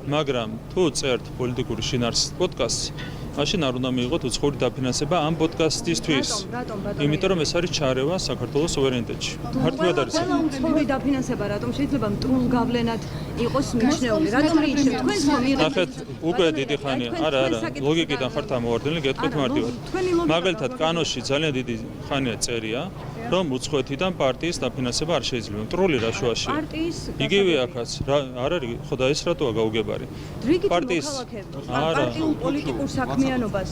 მაგრამ თუ წერთ პოლიტიკური შინაარსის პოდკასტს, მაშინ არ უნდა მიიღოთ უცხოური დაფინანსება ამ პოდკასტისთვის. იმიტომ რომ ეს არის ჩარევა საქართველოს სუვერენიტეტში. მართლაც არის. უცხოური დაფინანსება რატომ შეიძლება მტრულ გავლენად იყოს მიჩნეული? რატომ მიიჩნევთ? თქვენ ხომ იღებთ? ნახეთ, უკვე დიდი ხანია. არა, ლოგიკიდან ხართ ამოვარდნილი, გეტყვით მარტივად. მაგალითად, კანონში ძალიან დიდი ხანია წერია, რომ უცხოეთიდან პარტიის დაფინანსება არ შეიძლება. მტრული რა შუაში. პარტიის იგივე აქაც არ არის ხო და ეს რატოა გაუგებარი? პარტიის პარტიულ პოლიტიკურ საქმიანობას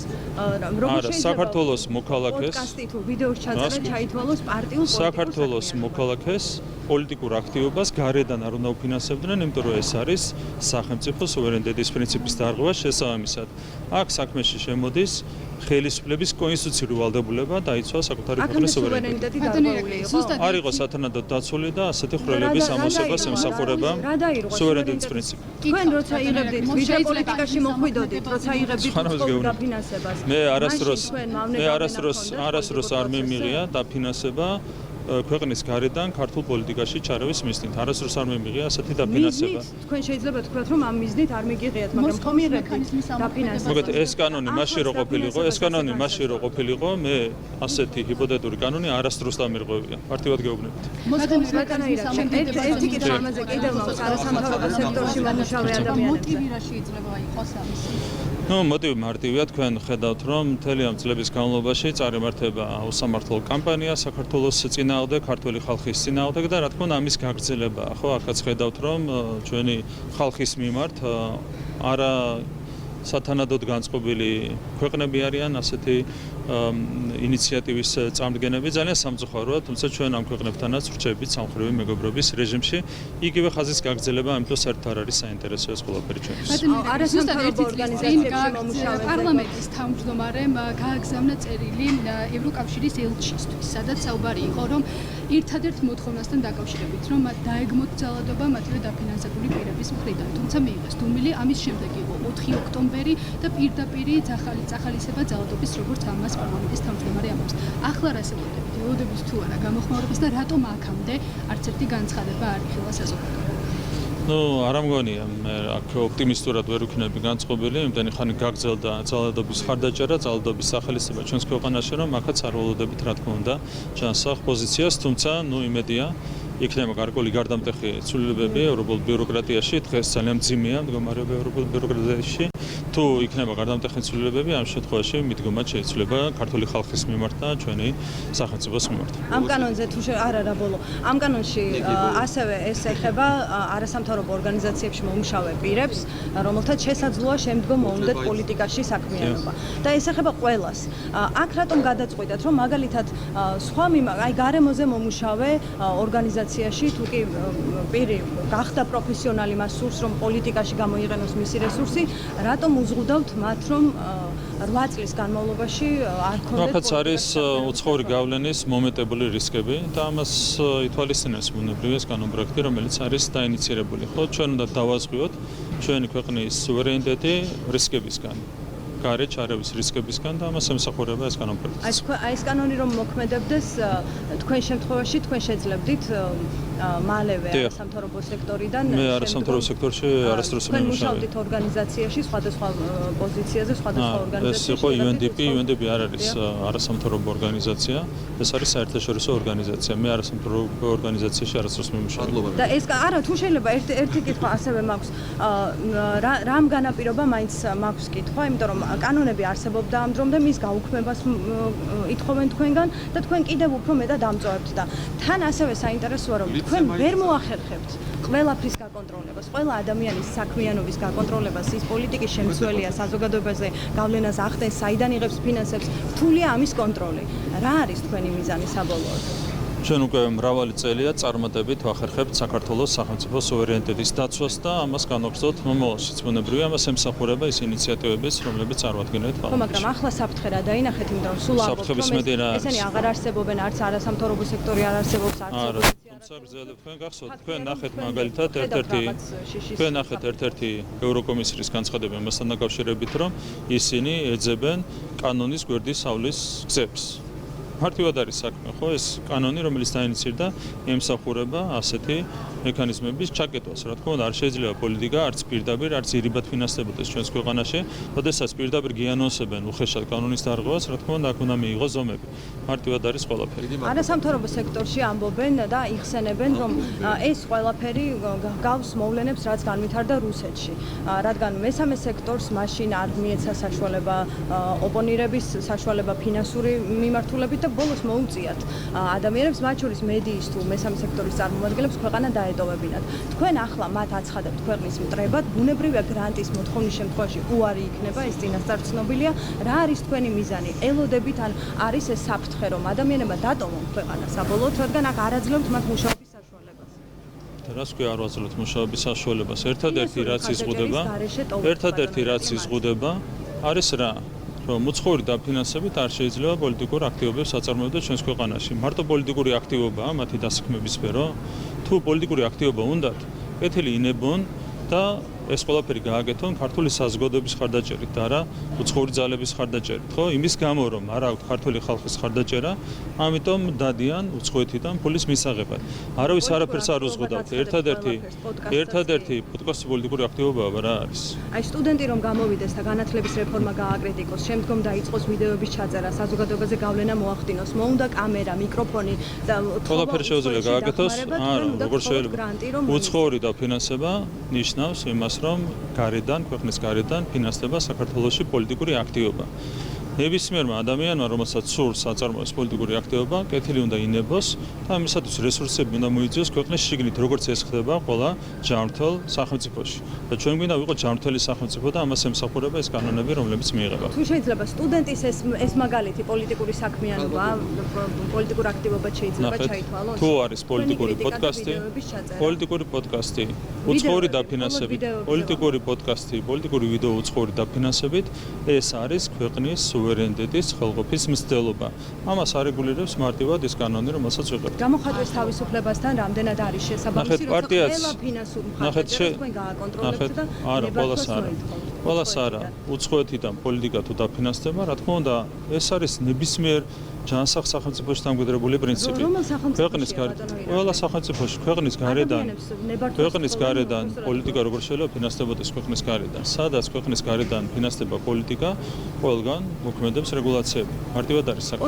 როგორ შეიძლება საქართველოს მოქალაქეს პოდკასტი თუ ვიდეოს ჩაწერა ჩაითვალოს პარტიულ საქართველოს მოქალაქეს პოლიტიკურ აქტივობას გარედან არ უნდა უფინანსებდნენ, იმიტომ რომ ეს არის სახელმწიფო სუვერენიტეტის პრინციპის დარღვევა შესაბამისად. აქ საქმეში შემოდის ხელისუფლების კონსტიტუციური ვალდებულება დაიცვა საკუთარი ქვეყნის სუვერენიტეტი. არ იყო სათანადოდ დაცული და ასეთი ხვრელების ამოსებას ემსახურება სუვერენიტეტის პრინციპი. თქვენ როცა იღებდით ვიდეო პოლიტიკაში მოხვიდოდით, როცა იღებდით დაფინანსებას. მე არასდროს არ მიმიღია დაფინანსება ქვეყნის გარედან ქართულ პოლიტიკაში ჩარევის მიზნით. არასდროს არ მიმიღია ასეთი დაფინანსება. თქვენ შეიძლება თქვათ რომ ამ მიზნით არ მიგიღიათ, მაგრამ ხომ იღებდით დაფინანსებას. მოგეთ ეს კანონი მაშინ რო ყოფილიყო, მე ასეთი ჰიპოთეტური კანონი არასდროს დამირღვევია. მარტივად გეუბნებით. ერთი კითხვა ამაზე კიდევ მაქვს არასამთავრობო სექტორში მომუშავე ადამიანებზე. მოტივი რა შეიძლება იყოს ამის? მოტივი მარტივია, თქვენ ხედავთ რომ მთელი ამ წლების განმავლობაში წარიმართება უსამართლო კამპანია საქართველოს წინააღმდეგ, ქართული ხალხის წინააღმდეგ და რა თქმა უნდა ამის გაგრძელებაა. ხო, აქაც ხედავთ რომ ჩვენი ხალხის მიმართ არა სათანადოდ განწყობილი ქვეყნები არიან ასეთი ინიციატივის წამდგენები. ძალიან სამწუხაროა, თუმცა ჩვენ ამ ქვეყნებთანაც ვრჩებით სამხრივი მეგობრობის რეჟიმში. იგივე ხაზის გაგრძელება ამიტომ საერთოდ არ არის საინტერესო ეს ყველაფერი ჩვენთვის. არასამთავრობო ორგანიზაციებში მომუშავე პარლამენტის თავმჯდომარემ გააგზავნა წერილი ევროკავშირის ელჩისთვის, სადაც საუბარი იყო, რომ ერთადერთ მოთხოვნასთან დაკავშირებით, რომ დაეგმოთ ძალადობა მათივე დაფინანსებული პირების მხრიდან. თუმცა მიიღეს დუმილი, ამის შემდეგ იყო 4 ოქტომბერი და პირდაპირი წახალისება ძალადობის როგორც ამას პარლამენტის თავმჯდომარე ამბობს. ახლა რა სიუჟეტებით ელოდების თუ არა გამოხმაურებას და რატომ აქამდე არც ერთი განცხადება არ იხილა საზოგადოებამ? არ ამგონია, მე აქ ოპტიმისტურად ვერ ვიქნები განწყობილი, იმდენი ხანი გაგრძელდა ძალადობის ხარდაჭერა, ძალადობის სახელისება ჩვენს ქვეყანაში, რომ აქაც არ ველოდებით რა თქმა უნდა ჩანსახ პოზიციას, თუმცა იმედია იქნება გარკვეული გარდამტეხი ცვლილებები ევროპულ ბიუროკრატიაში, დღეს ძალიან მძიმეა მდგომარეობა ევროპულ ბიუროკრატიაში. თუ იქნება გარდამტეხი ცვლილებები, ამ შემთხვევაში მიდგომაც შეიძლება ქართული ხალხის მიმართ და ჩვენი სახელმწიფოს მიმართ. ამ კანონზე თუ არა ბოლო. ამ კანონში ასევე ეს ეხება არასამთავრობო ორგანიზაციებში მომუშავე პირებს, რომელთაც შესაძლოა შემდგომ მოუნდეთ პოლიტიკაში საქმიანობა. და ეს ეხება ყველას. აქ რატომ გადაწყვიტეთ, რომ მაგალითად სხვა გარემოზე მომუშავე ორგანიზაციაში თუ კი პირი გახდა პროფესიონალი, მას სურს რომ პოლიტიკაში გამოიყენოს მისი რესურსი, რატომ უზღუდავთ მათ რომ 8 წლის განმავლობაში არ ქონდეთ აქაც არის უცხოური გავლენის მომეტებული რისკები და ამას ითვალისწინებს ბუნებრივი ეს კანონპროექტი, რომელიც არის დაინიცირებული. ხო, ჩვენ უნდა დავაზღვიოთ ჩვენი ქვეყნის სუვერენიტეტი რისკებისგან. გარე ჩარევის რისკებისგან და ამას ემსახურება ეს კანონპროექტი. აი ეს კანონი რომ მოქმედებდეს, თქვენ შემთხვევაში თქვენ შეძლებდით მალევე სამთავრობო სექტორიდან მე არასამთავრობო სექტორში არასდროს თქვენ მუშაობდით ორგანიზაციაში სხვადასხვა პოზიციაზე სხვადასხვა ორგანიზაციაში ეს იყო UNDP არ არის არასამთავრობო ორგანიზაცია, ეს არის საერთაშორისო ორგანიზაცია. მე არასამთავრობო ორგანიზაციაში არასდროს მიმუშავე. და ეს არა თუ შეიძლება ერთი კითხვა ასევე მაქვს, რამ განაპირობა მაინც მაქვს კითხვა, იმიტომ რომ კანონები არსებობდა ამ დრომდე, მის გაუქმებას ითხოვენ თქვენგან და თქვენ კიდევ უფრო მეტად ამწვავებთ და თან ასევე საინტერესოა რომ თქვენ ვერ მოახერხებთ ყველაფრის გაკონტროლებას, ყველა ადამიანის საქმიანობის გაკონტროლებას, ის პოლიტიკის შემცველია, საზოგადოებაზე გავლენას ახდენს, საიდან იღებს ფინანსებს, რთულია ამის კონტროლი. რა არის თქვენი მიზანი საბოლოოდ? ჩვენ უკვე მრავალი წელია წარმატებით ვახერხებთ საქართველოს სახელმწიფო სუვერენიტეტის დაცვას და ამას განვაგრძელოთ მომავალშიც. ბუნებრივია, ამას ემსახურება ის ინიციატივებიც, რომლებიც წარმოადგენთ ხო, მაგრამ ახლა საფრთხე რა დაინახეთ, იმიტომ რომ სულ აღარ ესენი აღარ არსებობენ, არც არასამთავრობო სექტორი არ არსებობს, არც თუმცა გრძელებ თქვენ გახსოვთ, თქვენ ნახეთ მაგალითად ერთ-ერთი ევროკომისიის განცხადება მასთან დაკავშირებით, რომ ისინი ეძებენ კანონის გვერდის ავლის გზებს. მარტივად არის საქმე, ხო, ეს კანონი, რომელიც დაინიცირდა, ემსახურება ასეთი მექანიზმების ჩაკეტვას. რა თქმა უნდა, არ შეიძლება პოლიტიკა არც პირდაპირ, არც ირიბად ფინანსდებოდეს ჩვენს ქვეყანაში, როდესაც პირდაპირ გეანონსებენ უხეშად კანონის დარღვევას, რა თქმა უნდა, აქ უნდა მიიღოს ზომები. მარტივად არის ყველაფერი. არასამთავრობო სექტორში ამბობენ და იხსენებენ, რომ ეს ყველაფერი გავს მოვლენებს, რაც განვითარდა რუსეთში. რადგან მესამე სექტორს მაშინ არ მიეცა საშუალება ოპონირების, საშუალება ფინანსური მიმართულებით და ბოლოს მოუწიათ ადამიანებს, მათ შორის მედიის თუ მესამე სექტორის წარმომადგენლებს ქვეყანა დაეტოვებინათ. თქვენ ახლა მათ აცხადებთ ქვეყნის მტრებად, ბუნებრივია გრანტის მოთხოვნის შემთხვევაში უარი იქნება, ეს წინასწარ ცნობილია. რა არის თქვენი მიზანი? ელოდებით ან არის ეს საფრთხე, რომ ადამიანებმა დატოვონ ქვეყანა საბოლოოდ, რადგან აქ არ აძლევთ მათ მუშაობის საშუალებას? რას ქვია არ ვაძლევთ მუშაობის საშუალებას? ერთადერთი რაც იზღუდება არის რა? რომ უცხოური დაფინანსებით არ შეიძლება პოლიტიკურ აქტივობებს აწარმოებდეს ჩვენს ქვეყანაში. მარტო პოლიტიკური აქტივობაა მათი დასაქმების სფერო. თუ პოლიტიკური აქტივობა უნდათ, კეთილი ინებონ და ეს ყველაფერი გააკეთონ ქართული საზოგადოების ხარდაჭერით და არა უცხოური ძალების ხარდაჭერით, ხო? იმის გამო რომ არ აქვს ქართული ხალხის ხარდაჭერა, ამიტომ დადიან უცხოეთიდან ფულის მისაღებად. არავის არაფერს არ უზღუდავთ. ერთადერთი პოდკასტი პოლიტიკური აქტივობაა რა არის? აი სტუდენტი რომ გამოვიდეს და განათლების რეფორმა გააკრიტიკოს, შემდგომ დაიწყოს ვიდეოების ჩაწერა, საზოგადოებაზე გავლენა მოახდინოს, მოუნდა კამერა, მიკროფონი და ყველაფერი შეუძლია გააკეთოს? არა, როგორ შეიძლება? უცხოური დაფინანსება ნიშნავს იმას, რომ ქვეყნის გარედან ფინანსდება საქართველოში პოლიტიკური აქტივობა. ნებისმიერმა ადამიანმა, რომელსაც სურს აწარმოოს პოლიტიკური აქტივობა, კეთილი უნდა ინებოს და ამისათვის რესურსები უნდა მოიწვიოს ქვეყნის შიგნით, როგორც ეს ხდება ყველა ჯანმრთელ სახელმწიფოში. და ჩვენ გვინდა ვიყოთ ჯანმრთელი სახელმწიფო და ამას ემსახურება ეს კანონები, რომლებიც მიიღება. თუ შეიძლება სტუდენტის ეს მაგალითი პოლიტიკური საქმიანობა, პოლიტიკურ აქტივობად შეიძლება ჩაითვალოს? თუ არის პოლიტიკური პოდკასტი, უცხოური დაფინანსებით, პოლიტიკური პოდკასტი, პოლიტიკური ვიდეო უცხოური დაფინანსებით, ეს არის ქვეყნის სუვერენიტეტის ხელყოფის მცდელობა. ამას არეგულირებს მარტივად ის კანონი, რომელსაც ვიღებთ. გამოხატვის თავისუფლებასთან რამდენად არის შესაბამისი, როცა ყველა ფინანსური მხარეა თქვენ გააკონტროლებთ და არა, ყველას არა. უცხოეთიდან პოლიტიკა თუ დაფინანსდება, რა თქმა უნდა, ეს არის ნებისმიერ ჯანსაღ სახელმწიფოში დამკვიდრებული პრინციპი. ყველა სახელმწიფოში ქვეყნის გარედან პოლიტიკა როგორ შეიძლება ფინანსდებოდეს ქვეყნის გარედან. სადაც ქვეყნის გარედან ფინანსდება პოლიტიკა, ყველგან მოქმედებს რეგულაციები. მარტივად არის საქმე.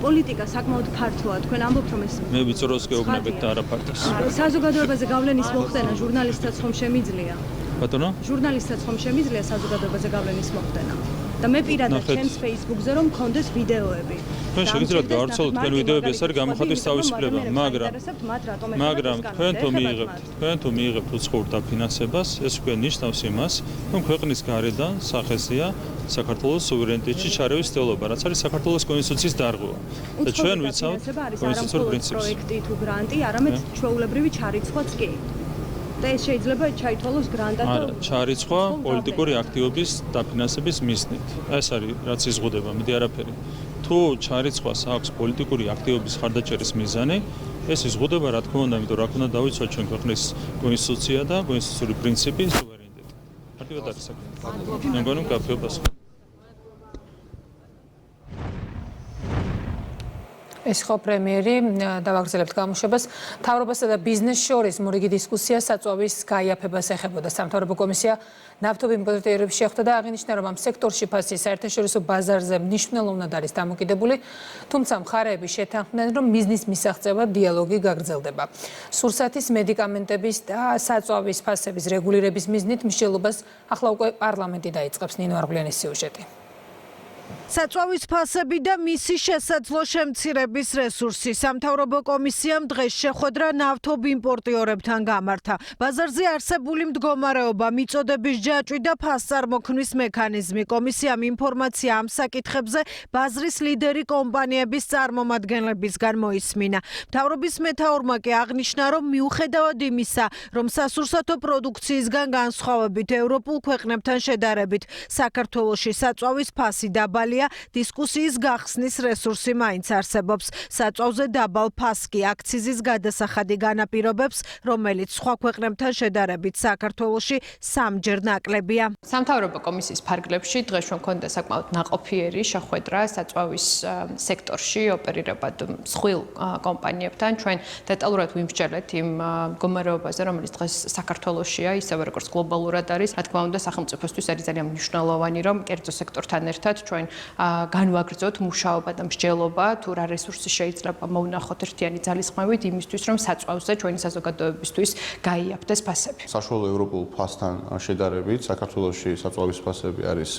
პოლიტიკა საკმაოდ ფართოა. თქვენ ამბობთ რომ ეს მე ვიწროს გეუბნებით და არა ფარტეს. საზოგადოებაზე გავლენის მოხდენა ჟურნალისტად ხომ შემიძლია? ბატონო? ჟურნალისტად ხომ შემიძლია საზოგადოებაზე გავლენის მოხდენა? და მე პირადად ჩემს Facebook-ზე რომ მქონდეს ვიდეოები. თქვენ შეგიძლიათ გავარცელოთ თქვენ ვიდეოები, ეს არის გამოხატვის თავისუფლება, მაგრამ თქვენ თუ მიიღებთ უცხოურ დაფინანსებას, ეს უკვე ნიშნავს იმას, რომ ქვეყნის გარედან სახეზეა საქართველოს სუვერენიტეტში ჩარევის ცდელობა, რაც არის საქართველოს კონსტიტუციის დარღვევა. და ჩვენ ვიცავთ კონსტიტუციურ პრინციპს. პროექტი თუ გრანტი, არამედ ჩვეულებრივი ჩარიცხვაც კი. და ეს შეიძლება ჩაითვალოს გრანტად და ჩარიცხვა პოლიტიკური აქტივობის დაფინანსების მიზნით. ეს არის რაც იზღუდება, მეტი არაფერი. თუ ჩარიცხვას აქვს პოლიტიკური აქტივობის ხარდაჭერის მიზანი, ეს იზღუდება რა თქმა უნდა, იმიტომ რომ უნდა დავიცვათ ჩვენ ქვეყნის კონსტიტუცია და კონსტიტუციური პრინციპი სუვერენიტეტი. მარტივად არის საქმე. მე მგონი მკაფიობას. ეს ხო პრემიერი დავაგრძელებთ გამოშვებას. მთავრობასა და ბიზნესს შორის მორიგი დისკუსია საწვავის გაიაფებას ეხებოდა. სამთავრობო კომისია ნავთობი იმპორტირების შეხვდა და აღინიშნა, რომ ამ სექტორში ფასი საერთაშორისო ბაზარზე მნიშვნელოვნად არის დამოკიდებული, თუმცა მხარეები შეთანხმდნენ, რომ მიზნის მისაღწევად დიალოგი გაგრძელდება. სურსათის მედიკამენტების და საწვავის ფასების რეგულირების მიზნით მსჯელობას ახლა უკვე პარლამენტი დაიწყებს. ნინო არგვლიანის სიუჟეტი. საწვავის ფასები და მისი შესაძლო შემცირების რესურსი. სამთავრობო კომისიამ დღეს შეხვედრა ნავთობ იმპორტიორებთან გამართა. ბაზარზე არსებული მდგომარეობა, მიწოდების ჯაჭვი და ფასწარმოქმნის მექანიზმი. კომისიამ ინფორმაცია ამ საკითხებზე ბაზრის ლიდერი კომპანიების წარმომადგენლებისგან მოისმინა. მთავრობის მეთაურმა კი აღნიშნა, რომ მიუხედავად იმისა, რომ სასურსათო პროდუქციისგან განსხვავებით ევროპულ ქვეყნებთან შედარებით, საქართველოში საწვავის ფასი დაბალია, დისკუსიის გახსნის რესურსი მაინც არსებობს. საწვავზე დაბალ ფასს კი აქციზის გადასახადი განაპირობებს, რომელიც სხვა ქვეყნებთან შედარებით საქართველოში სამჯერ ნაკლებია. სამთავრობო კომისიის ფარგლებში დღეს ჩვენ გვქონდა საკმაოდ ნაყოფიერი შეხვედრა საწვავის სექტორში ოპერირებად მსხვილ კომპანიებთან. ჩვენ დეტალურად ვიმსჯელეთ იმ მდგომარეობაზე, რომელიც დღეს საქართველოშია, ისევე როგორც გლობალურად არის. რა თქმა უნდა, სახელმწიფოსთვის არის ძალიან მნიშვნელოვანი, რომ კერძო სექტორთან ერთად ჩვენ განვაგრძოთ მუშაობა და მსჯელობა, თუ რა რესურსი შეიძლება მოვნახოთ ერთიანი ძალისხმევით იმისთვის, რომ საწვავზე ჩვენი საზოგადოებისთვის გაიაფთეს ფასები. საშუალო ევროპულ ფასთან შედარებით საქართველოში საწვავის ფასები არის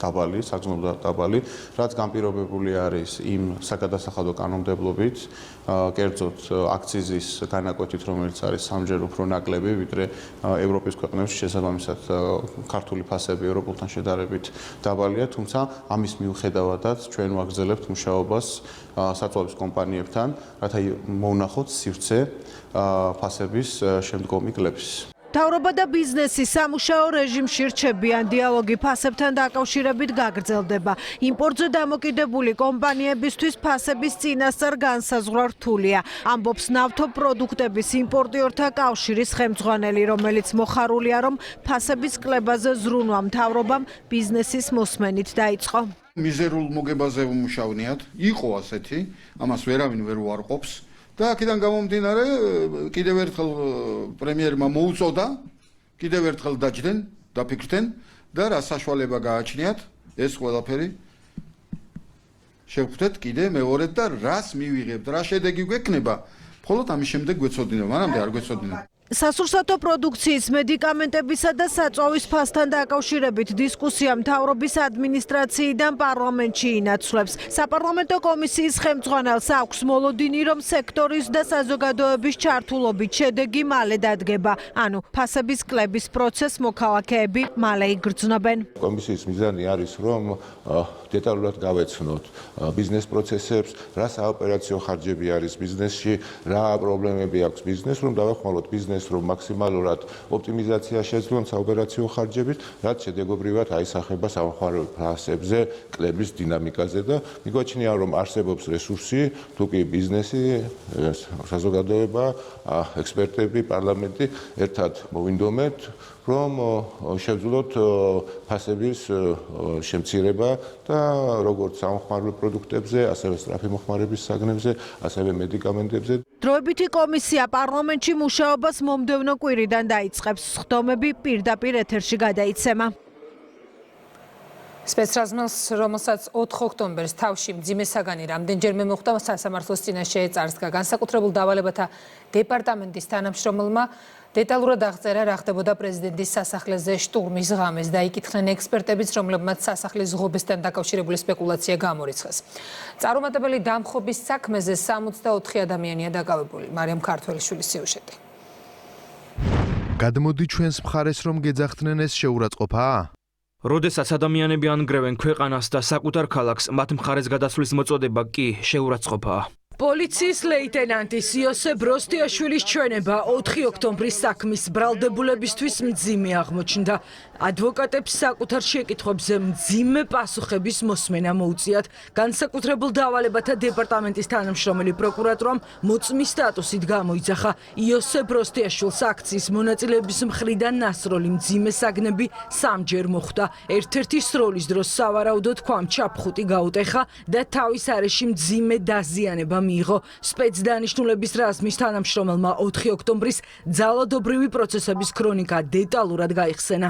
დაბალი, საგრძნობლად დაბალი, რაც განპირობებული არის იმ საგადასახადო კანონმდებლობით, კერძოდ აქციზის განაკვეთით, რომელიც არის სამჯერ უფრო ნაკლები, ვიდრე ევროპის ქვეყნებში, შესაბამისად ქართული ფასები ევროპულთან შედარებით დაბალია, თუმცა ამის მიუხედავადაც ჩვენ ვაგრძელებთ მუშაობას საწვავის კომპანიებთან, რათა მოვნახოთ სივრცე ფასების შემდგომი კლების. მთავრობა და ბიზნესი სამუშაო რეჟიმში რჩებიან, დიალოგი ფასებთან დაკავშირებით გაგრძელდება. იმპორტზე დამოკიდებული კომპანიებისთვის ფასების წინასწარ განსაზღვრა რთულია, ამბობს ნავთობპროდუქტების იმპორტიორთა კავშირის ხელმძღვანელი, რომელიც მოხარულია, რომ ფასების კლებაზე ზრუნვა მთავრობამ ბიზნესის მოსმენით დაიწყო. მიზერულ მოგებაზე ვმუშავნიათ, იყო ასეთი, ამას ვერავინ ვერ უარყოფს. და აქედან გამომდინარე, კიდევ ერთხელ პრემიერმა მოუწოდა, კიდევ ერთხელ დაჯდნენ, დაფიქრდნენ და რა საშუალება გააჩნიათ, ეს ყველაფერი შევხვდეთ კიდე მეორედ და რას მივიღებთ, რა შედეგი გვექნება, მხოლოდ ამის შემდეგ გვეცოდინებ, მანამდე არ გვეცოდინებ. სასურსათო პროდუქციის, მედიკამენტებისა და საწვავის ფასთან დაკავშირებით დისკუსია მთავრობის ადმინისტრაციიდან პარლამენტში ინაცვლებს. საპარლამენტო კომისიის ხელმძღვანელს აქვს მოლოდინი, რომ სექტორის და საზოგადოების ჩართულობით შედეგი მალე დადგება. ანუ ფასების კლების პროცესს მოქალაქეები მალე იგრძნობენ. კომისიის მიზანი არის, რომ დეტალურად გავეცნოთ ბიზნეს პროცესებს, რა საოპერაციო ხარჯები არის ბიზნესში, რა პრობლემები აქვს ბიზნესს, რომ დავახმაროთ ბიზნესს, რომ მაქსიმალურად ოპტიმიზაცია შეძლონ საოპერაციო ხარჯებით, რაც შედეგობრივად აისახება სამხაროო ფასებზე, კლების დინამიკაზე და მიგვაჩნია, რომ არსებობს რესურსი, თუ კი ბიზნესი, საზოგადოება, ექსპერტები, პარლამენტი ერთად მოვინდომეთ, რომ შევძლოთ ფასების შემცირება და როგორც სამხმარო პროდუქტებზე, ასევე სწრაფი მოხმარების საგნებზე, ასევე მედიკამენტებზე. დროებითი კომისია პარლამენტში მუშაობას მომდევნო კვირიდან დაიწყებს. სხდომები პირდაპირ ეთერში გადაიცემა. სპეცრაზმელს, რომელსაც 4 ოქტომბერს თავში მძიმე საგანი რამდენჯერმე მოხვდა სასამართლოს წინაშე წარსდგა განსაკუთრებულ დავალებათა დეპარტამენტის თანამშრომელმა დეტალურად აღწერა, რა ხდებოდა პრეზიდენტის სასახლეზე შტურმის ღამეს და იკითხნენ ექსპერტებიც, რომლებმაც სასახლის ღობესთან დაკავშირებული სპეკულაცია გამორიცხეს. წარუმატებელი დამხობის საქმეზე 64 ადამიანია დაკავებული. მარიამ ქართველიშვილის სიუჟეტი. გადმოდი ჩვენს მხარეს რომ გეძახდნენ ეს შეურაცხყოფაა? როდესაც ადამიანები ანგრევენ ქვეყანას და საკუთარ ქალაქს, მათ მხარეს გადასვლის მოწოდება კი შეურაცხყოფაა. პოლიციის ლეიტენანტის იოსებ როსტიაშვილის ჩვენება 4 ოქტომბრის საქმის ბრალდებულებისთვის მძიმე აღმოჩნდა. ადვოკატებს საკუთარ შეკითხვებზე მძიმე პასუხების მოსმენა მოუწიათ. განსაკუთრებულ დავალებათა დეპარტამენტის თანამშრომელი პროკურატურამ მოწმის სტატუსით გამოიძახა. იოსებ როსტიაშვილს აქციის მონაწილეების მხრიდან ნასროლი მძიმე საგნები 3ჯერ მოხვდა. ერთ-ერთი სროლის დროს სავარაუდოდ ქვამ ჩაფხუტი გაუტეხა და თავის არეში მძიმე დაზიანება მიიღო. სპეცდანიშნულების რაზმის თანამშრომელმა 4 ოქტომბრის ძალადობრივი პროცესების ქრონიკა დეტალურად გაიხსენა.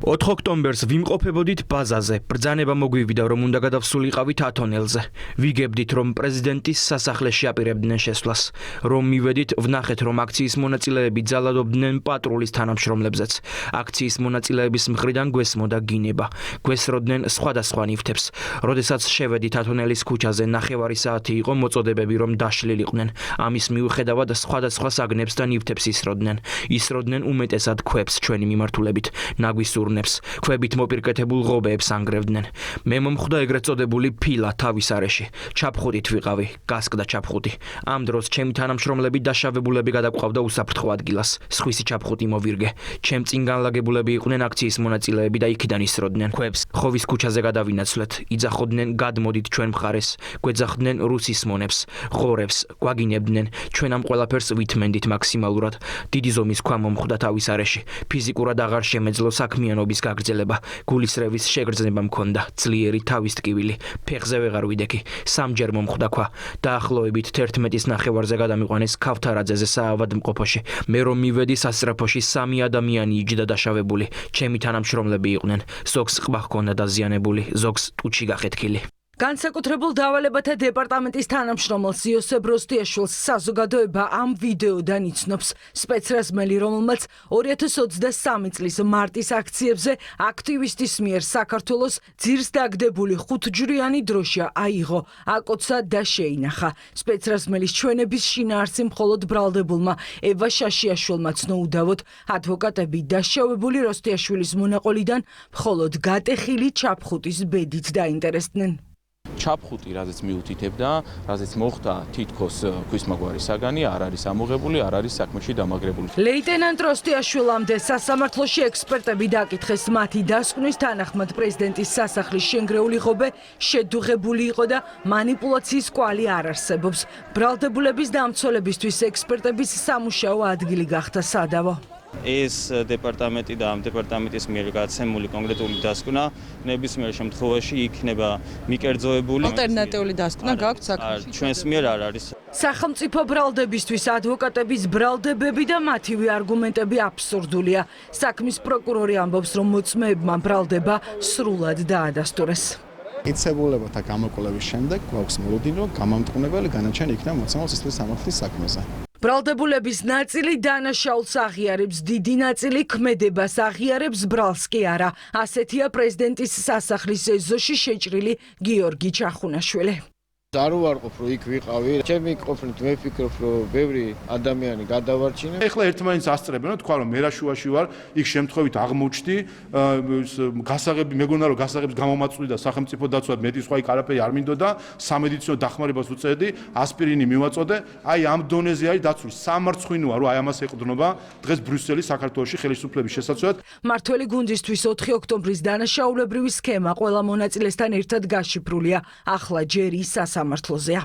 4 ოქტომბერს ვიმყოფებოდით ბაზაზე. ბრძანება მოგვივიდა, რომ უნდა გადავსულიყავით ათონელზე. ვიგებდით, რომ პრეზიდენტის სასახლეში აპირებდნენ შესვლას. რომ მივედით, ვნახეთ, რომ აქციის მონაწილეები ძალადობდნენ პატრულის თანამშრომლებზეც. აქციის მონაწილეების მხრიდან გვესმოდა გინება. გვესროდნენ სხვადასხვა ნივთებს. როდესაც შევედით ათონელის ქუჩაზე, 9 საათი იყო, მოწოდებები რომ დაშლილიყვნენ. ამის მიუხედავად სხვადასხვა საგნებს და ნივთებს ისროდნენ. ისროდნენ უმეტესად ქვებს ჩვენი მიმართულებით. ნაგვისურ ქვებით მოპირკეთებულ ღობეებს ანგრევდნენ. მე მომხვდა ეგრეთ წოდებული ფილა თავის არეში. ჩაფხუტით ვიყავი, გასკდა ჩაფხუტი. ამ დროს ჩემი თანამშრომლები დაშავებულები გადაყვავდა უსაფრთხო ადგილას. სხვისი ჩაფხუტი მოვირგე. ჩემ წინ განლაგებულები იყვნენ აქციის მონაწილეები და იქიდან ისროდნენ. ქვებს ხოვის ქუჩაზე გადავინაცვლეთ. იძახოდნენ გადმოდით ჩვენ მხარეს. გვეძახდნენ რუსის მონებს, ღორებს, გვაგინებდნენ. ჩვენ ამ ყველაფერს ვითმენდით მაქსიმალურად. დიდი ზომის ქვა მომხვდა თავის არეში. ფიზიკურად აღარ შემეძლო საქმიანობა მდგომარეობის გაგრძელება, გულისრევის შეგრძნება მქონდა, ძლიერი თავის ტკივილი, ფეხზე ვეღარ ვიდექი, სამჯერ მომხვდა ქვა. დაახლოებით 11-ის ნახევარზე გადამიყვანეს ქავთარაძეზე საავადმყოფოში. მე რომ მივედი სასწრაფოში 3 ადამიანი იჯდა დაშავებული. ჩემი თანამშრომლები იყვნენ. ზოგს ყბა ჰქონდა დაზიანებული, ზოგს ტუჩი გახეთქილი. განსაკუთრებულ დავალებათა დეპარტამენტის თანამშრომელს იოსებ როსტიაშვილს საზოგადოება ამ ვიდეოდან იცნობს. სპეცრაზმელი, რომელმაც 2023 წლის მარტის აქციებზე აქტივისტის მიერ საქართველოს ძირს დაგდებული 5ჯვრიანი დროშა აიღო, აკოცა და შეინახა. სპეცრაზმელის ჩვენების შინაარსი მხოლოდ ბრალდებულმა ევა შაშიაშვილმა ცნოუდავოდ, ადვოკატები დაშავებული როსტიაშვილის მონაყოლიდან მხოლოდ გატეხილი ჩაფხუტის ბედით დაინტერესდნენ. ჩაფხუტი, რაზეც მიუთითებდა, რაზეც მოხდა თითქოს ქვისმაგვარი საგანი, არ არის ამოღებული, არ არის საქმეში დამაგრებული. ლეიტენანტ როსტიაშვილამდე სასამართლოში ექსპერტები დაკითხეს მათი დასკვნის თანახმად პრეზიდენტის სასახლის შენგრეული ღობე შედუღებული იყო და მანიპულაციის კვალი არ არსებობს. ბრალდებულების დამცველებისთვის ექსპერტების სამუშაო ადგილი გახდა სადავო. ეს დეპარტამენტი და ამ დეპარტამენტის მიერ გაცემული კონკრეტული დასკვნა ნებისმიერ შემთხვევაში იქნება მიკერძოებული. ალტერნატიული დასკვნა გაქვთ საქმეში? ჩვენს მიერ არ არის. სახელმწიფო ბრალდებისთვის ადვოკატების ბრალდებები და მათივე არგუმენტები აბსურდულია. საქმის პროკურორი ამბობს, რომ მოწმეებმა ბრალდება სრულად დაადასტურეს. მიცემულებათა გამოკვლევის შემდეგ გვაქვს მოლოდინო გამამტყუნებელი განაჩენი იქნება მოცემულ სისხლის სამართლის საქმეზე. ბრალდებულების ნაწილი დანაშაულს აღიარებს, დიდი ნაწილი ქმედებას აღიარებს, ბრალს კი არა. ასეთია პრეზიდენტის სასახლის ეზოში შეჭრილი გიორგი ჩახუნაშვილი. არ ვარყოფ, რომ იქ ვიყავი. ჩემი ყოფნით მე ვფიქრობ, რომ ბევრი ადამიანი გადავარჩინა. ეხლა ერთმანეთს ასწრებენ, რომ თქვა რომ მერაშუაში ვარ, იქ შემთხვევით აღმოჩნდი, გასაღები მეგონა რომ გასაღების გამომაწვდი და სახელმწიფო დაცვა მეტი სხვა იქ არაფერი არ მინდოდა, სამედიცინო დახმარებას უწევდი, ასპირინი მივაწოდე, აი ამ დონეზე არის დაცული. სამარცხვინოა, რომ აი ამას ეყრდნობა დღეს ბრიუსელი საქართველოში ხელისუფლების შესაძლებლად. მართველი გუნდისთვის 4 ოქტომბრის დანაშაულებრივი სქემა ყველა მონაწილესთან ერთად გაშიფრულია. ახლა ჯერი სამართლოზეა.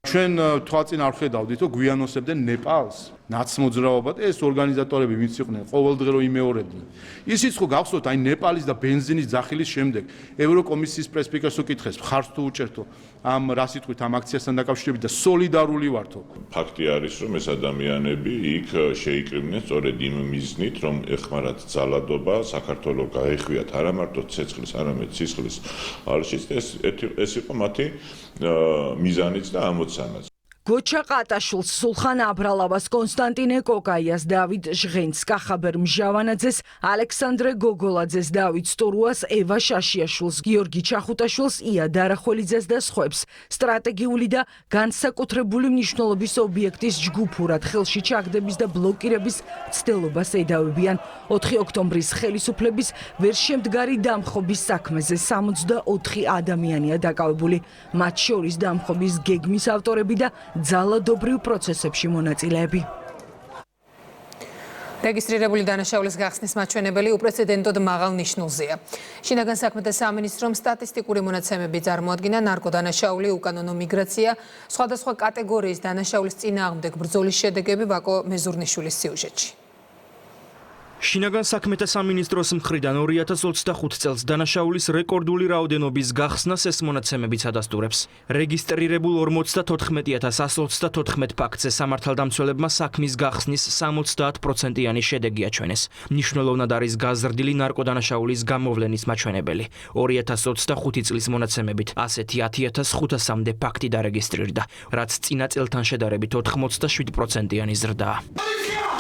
ჩვენ თვალწინ არ ხედავდით, რომ გვიანოსებდნენ ნეპალს, ნაცმოძრაობად, ეს ორგანიზატორები ვინც იყვნენ, ყოველდღე რომ იმეორებდნენ. ისიც ხო გახსოვთ, აი ნეპალის და ბენზინის ძახილის შემდეგ ევროკომისიის პრესპიკერს უკითხეს, ხარს თუ უჭერთო ამ რა სიტყვით ამ აქციასთან დაკავშირებით და სოლიდარული ვართო. ფაქტი არის, რომ ეს ადამიანები იქ შეიკრიბნენ სწორედ იმ მიზნით, რომ ეხმარათ ძალადობა, საქართველოს გაეხვიათ არა მარტო ცეცხლის, არამედ სისხლის არშიც, ეს იყო მათი მიზანიც და ამოცანაც. გოჩა ყატაშვილს, სულხან აბრალავას, კონსტანტინე კოკაიას, დავით ჟღენც, კახაბერ მჟავანაძეს, ალექსანდრე გოგოლაძეს, დავით სტურუას, ევა შაშიაშვილს, გიორგი ჩახუტაშვილს, ია დარახველიძეს და სხვებს. სტრატეგიული და განსაკუთრებული მნიშვნელობის ობიექტის ჯგუფურად ხელში ჩაგდების და ბლოკირების ცდილობას ედავებიან. 4 ოქტომბრის ხელისუფლების ვერ შემდგარი დამხობის საქმეზე 64 ადამიანია დაკავებული. მათ შორის დამხობის გეგმის ავტორები და ძალადობრივ პროცესებში მონაწილეები. რეგისტრირებული დანაშაულის გახსნის მაჩვენებელი უპრეცედენტოდ მაღალ ნიშნულზეა. შინაგან საქმეთა სამინისტრომ სტატისტიკური მონაცემები წარმოადგინა ნარკოდანაშაული, უკანონო მიგრაცია, სხვადასხვა კატეგორიის დანაშაულის წინააღმდეგ ბრძოლის შედეგები ვაკო მეზურნიშვილის სიუჟეტში. შინაგან საქმეთა სამინისტროს მხრიდან 2025 წელს დანაშაულის რეკორდული რაოდენობის გახსნას ეს მონაცემებიც ადასტურებს. რეგისტრირებულ 54124 ფაქტზე სამართალდამცველებმა საქმის გახსნის 70%-იანი შედეგი აჩვენეს. მნიშვნელოვნად არის გაზრდილი ნარკოდანაშაულის გამოვლენის მაჩვენებელი. 2025 წლის მონაცემებით ასეთი 10500-მდე ფაქტი დარეგისტრირდა, რაც წინა წელთან შედარებით 87%-იანი ზრდაა.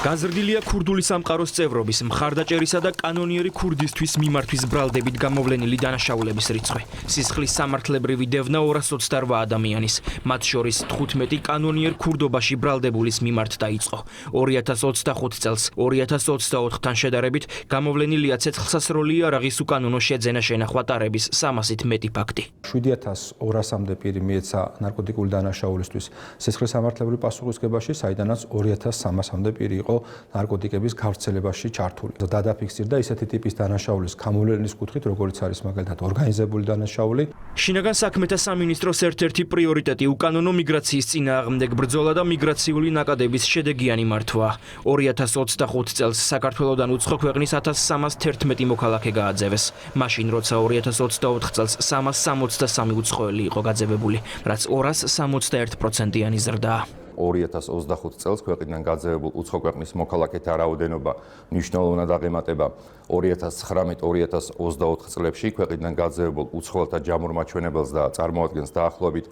გაზრდილია ქურდული სამყაროს წევრობის, მხარდაჭერისა და კანონიერი ქურდისთვის მიმართვის ბრალდებით გამოვლენილი დანაშაულების რიცხვი. სისხლის სამართლებრივი დევნა 228 ადამიანის, მათ შორის 15 კანონიერ ქურდობაში ბრალდებულის მიმართ დაიწყო. 2025 წელს 2024-თან შედარებით გამოვლენილია ცეცხლსასროლი იარაღის უკანონო შეძენა შენახვა ტარების 300-ით მეტი ფაქტი. 7200-მდე პირი მიეცა ნარკოტიკული დანაშაულისთვის სისხლის სამართლებრივ პასუხისგებაში, საიდანაც 2300-მდე პირი იყო ნარკოტიკების გავრცელებაში ჩართული. დადაფიქსირდა ისეთი ტიპის დანაშაულის გამოვლენის კუთხით, როგორც არის მაგალითად ორგანიზებული დანაშაული. შინაგან საქმეთა სამინისტროს ერთ-ერთი პრიორიტეტი უკანონო მიგრაციის წინააღმდეგ ბრძოლა და მიგრაციული ნაკადების შედეგიანი მართვა. 2025 წელს საქართველოდან უცხო ქვეყნის 1311 მოქალაქე გააძევეს. მაშინ როცა 2024 წელს 363 უცხოელი იყო გაძევებული, რაც 261%-იანი ზრდაა. 2025 წელს ქვეყნიდან გაძევებულ უცხო ქვეყნის მოქალაქეთა რაოდენობა მნიშვნელოვნად აღემატება 2019-2024 წლებში ქვეყნიდან გაძევებულ უცხოელთა ჯამურ მაჩვენებელს და წარმოადგენს დაახლოებით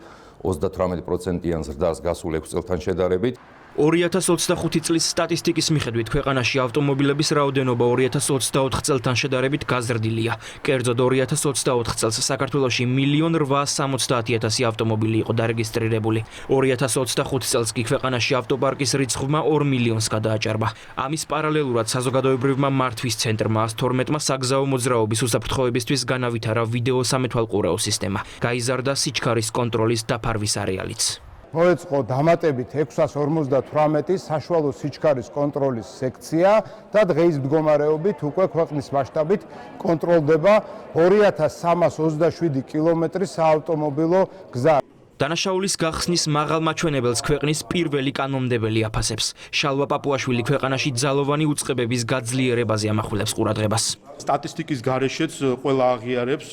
38%-იან ზრდას გასულ 6 წელთან შედარებით. 2025 წლის სტატისტიკის მიხედვით ქვეყანაში ავტომობილების რაოდენობა 2024 წელთან შედარებით გაზრდილია. კერძოდ 2024 წელს საქართველოში 1,870,000 ავტომობილი იყო დარეგისტრირებული. 2025 წელს კი ქვეყანაში ავტოპარკის რიცხვმა 2 მილიონს გადააჭარბა. ამის პარალელურად საზოგადოებრივმა მართვის ცენტრმა 112-მა საგზაო მოძრაობის უსაფრთხოებისთვის განავითარა ვიდეო სამეთვალყურეო სისტემა. გაიზარდა სიჩქარის კონტროლის დაფარვის არეალიც. მოეწყო დამატებით 658 საშუალო სიჩქარის კონტროლის სექცია და დღეის მდგომარეობით უკვე ქვეყნის მასშტაბით კონტროლდება 2327 კილომეტრის საავტომობილო გზა. დანაშაულის გახსნის მაღალ მაჩვენებელს ქვეყნის პირველი კანონმდებელი აფასებს. შალვა პაპუაშვილი ქვეყანაში ძალოვანი უწყებების გაძლიერებაზე ამახვილებს ყურადღებას. სტატისტიკის გარეშეც ყველა აღიარებს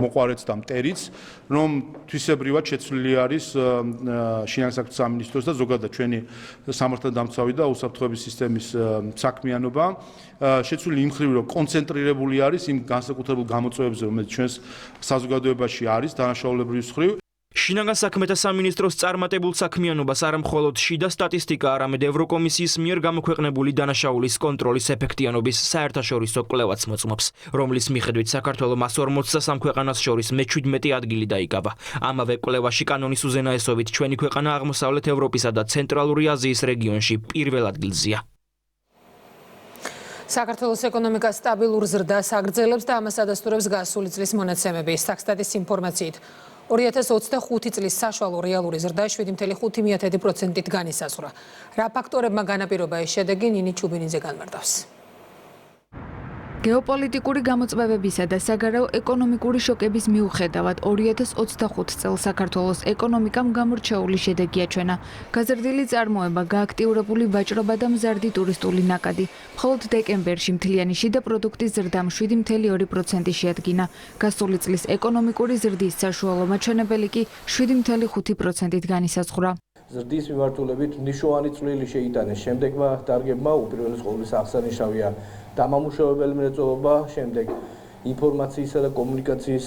მოყვარეც და მტერიც, რომ თვისებრივად შეცვლილი არის შინაგან საქმეთა სამინისტროს და ზოგადად ჩვენი სამართალდამცავი და უსაფრთხოების სისტემის საქმიანობა. შეცვლილი იმ ხრივ, რომ კონცენტრირებული არის იმ განსაკუთრებულ გამოწვევებზე, რომელიც ჩვენს საზოგადოებაში არის დანაშაულებრივი მხრივ. შინაგან საქმეთა სამინისტროს წარმატებულ საქმიანობას არა მხოლოდ შიდა სტატისტიკა, არამედ ევროკომისიის მიერ გამოქვეყნებული დანაშაულის კონტროლის ეფექტიანობის საერთაშორისო კვლევაც მოწმობს, რომლის მიხედვით საქართველო 143 ქვეყანას შორის მე-17 ადგილი დაიკავა. ამავე კვლევაში კანონის უზენაესობით ჩვენი ქვეყანა აღმოსავლეთ ევროპისა და ცენტრალური აზიის რეგიონში პირველ ადგილზეა. საქართველოს ეკონომიკა სტაბილურ ზრდას აგრძელებს და ამას ადასტურებს გასული წლის მონაცემები. სტატისტიკის ინფორმაციით 2025 წლის საშუალო რეალური ზრდა 7.5%-ით განისაზღვრა. რა ფაქტორებმა განაპირობა ეს შედეგი, ნინი ჩუბინიძე განმარტავს. გეოპოლიტიკური გამოწვევებისა და საგარეო ეკონომიკური შოკების მიუხედავად 2025 წელს საქართველოს ეკონომიკამ გამორჩეული შედეგი აჩვენა. გაზრდილი წარმოება, გააქტიურებული ვაჭრობა და მზარდი ტურისტული ნაკადი. მხოლოდ დეკემბერში მთლიანი შიდა პროდუქტის ზრდამ 7.2% შეადგინა. გასული წლის ეკონომიკური ზრდის საშუალო მაჩვენებელი კი 7.5%-ით განისაზღვრა. ზრდის მიმართულებით მნიშვნელოვანი წვლილი შეიტანეს შემდეგმა დარგებმა, უპირველეს ყოვლისა აღსანიშნავია დამამუშავებელი მრეწველობა, შემდეგ ინფორმაციისა და კომუნიკაციის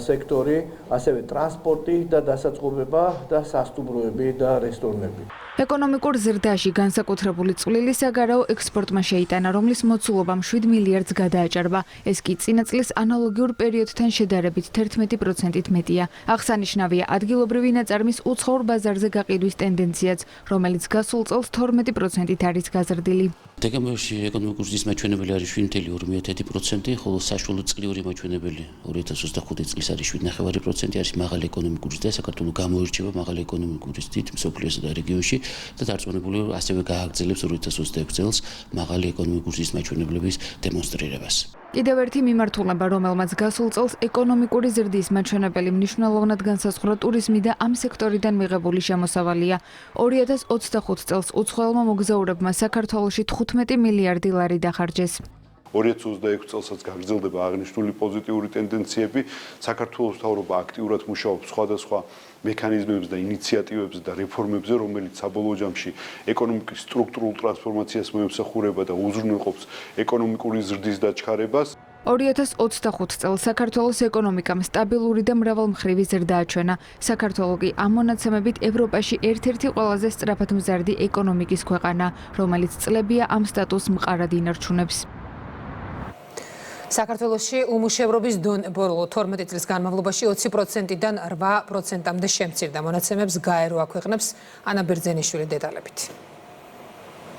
სექტორი, ასევე ტრანსპორტი და დასაწყობება და სასტუმროები და რესტორნები. ეკონომიკურ ზრდაში განსაკუთრებული წვლილი საგარეო ექსპორტმა შეიტანა, რომლის მოცულობამ 7 მილიარდს გადააჭარბა. ეს კი წინა წლის ანალოგიურ პერიოდთან შედარებით 11%-ით მეტია. აღსანიშნავია ადგილობრივი ნაწარმის უცხოურ ბაზარზე გაყიდვის ტენდენციაც, რომელიც გასულ წელს 12%-ით არის გაზრდილი. დეკემბერში ეკონომიკური ზრდის მაჩვენებელი არის 7.2%, ხოლო საშუალო წლიური მაჩვენებელი 2025 წლის არის 7.5%, არის მაღალი ეკონომიკური ზრდა, საქართველო გამოირჩევა მაღალი ეკონომიკური ზრდით მსოფლიოსა და რეგიონში და დარწმუნებული ასევე გააგრძელებს 2026 წელს მაღალი ეკონომიკური ზრდის მაჩვენებლების დემონსტრირებას. კიდევ ერთი მიმართულება, რომელმაც გასულ წელს ეკონომიკური ზრდის მაჩვენებელი მნიშვნელოვნად განსაზღვრა ტურიზმი და ამ სექტორიდან მიღებული შემოსავალია. 2025 წელს უცხოელმა მოგზაურებმა საქართველოში 15 მილიარდი ლარი დახარჯეს. 2026 წელსაც გაგრძელდება აღნიშნული პოზიტიური ტენდენციები. საქართველოს მთავრობა აქტიურად მუშაობს სხვადასხვა მექანიზმებზე და ინიციატივებზე და რეფორმებზე, რომელიც საბოლოო ჯამში ეკონომიკის სტრუქტურულ ტრანსფორმაციას მოემსახურება და უზრუნველყოფს ეკონომიკური ზრდის დაჩქარებას. 2025 წელს საქართველოს ეკონომიკამ სტაბილური და მრავალმხრივი ზრდა აჩვენა. საქართველო კი ამ მონაცემებით ევროპაში ერთ-ერთი ყველაზე სწრაფად მზარდი ეკონომიკის ქვეყანა, რომელიც წლებია ამ სტატუსს მყარად ინარჩუნებს. საქართველოში უმუშევრობის დონე ბოლო 12 წლის განმავლობაში 20%-დან 8%-მდე შემცირდა. მონაცემებს გაერო აქვეყნებს ანა ბერძენიშვილი დეტალებით.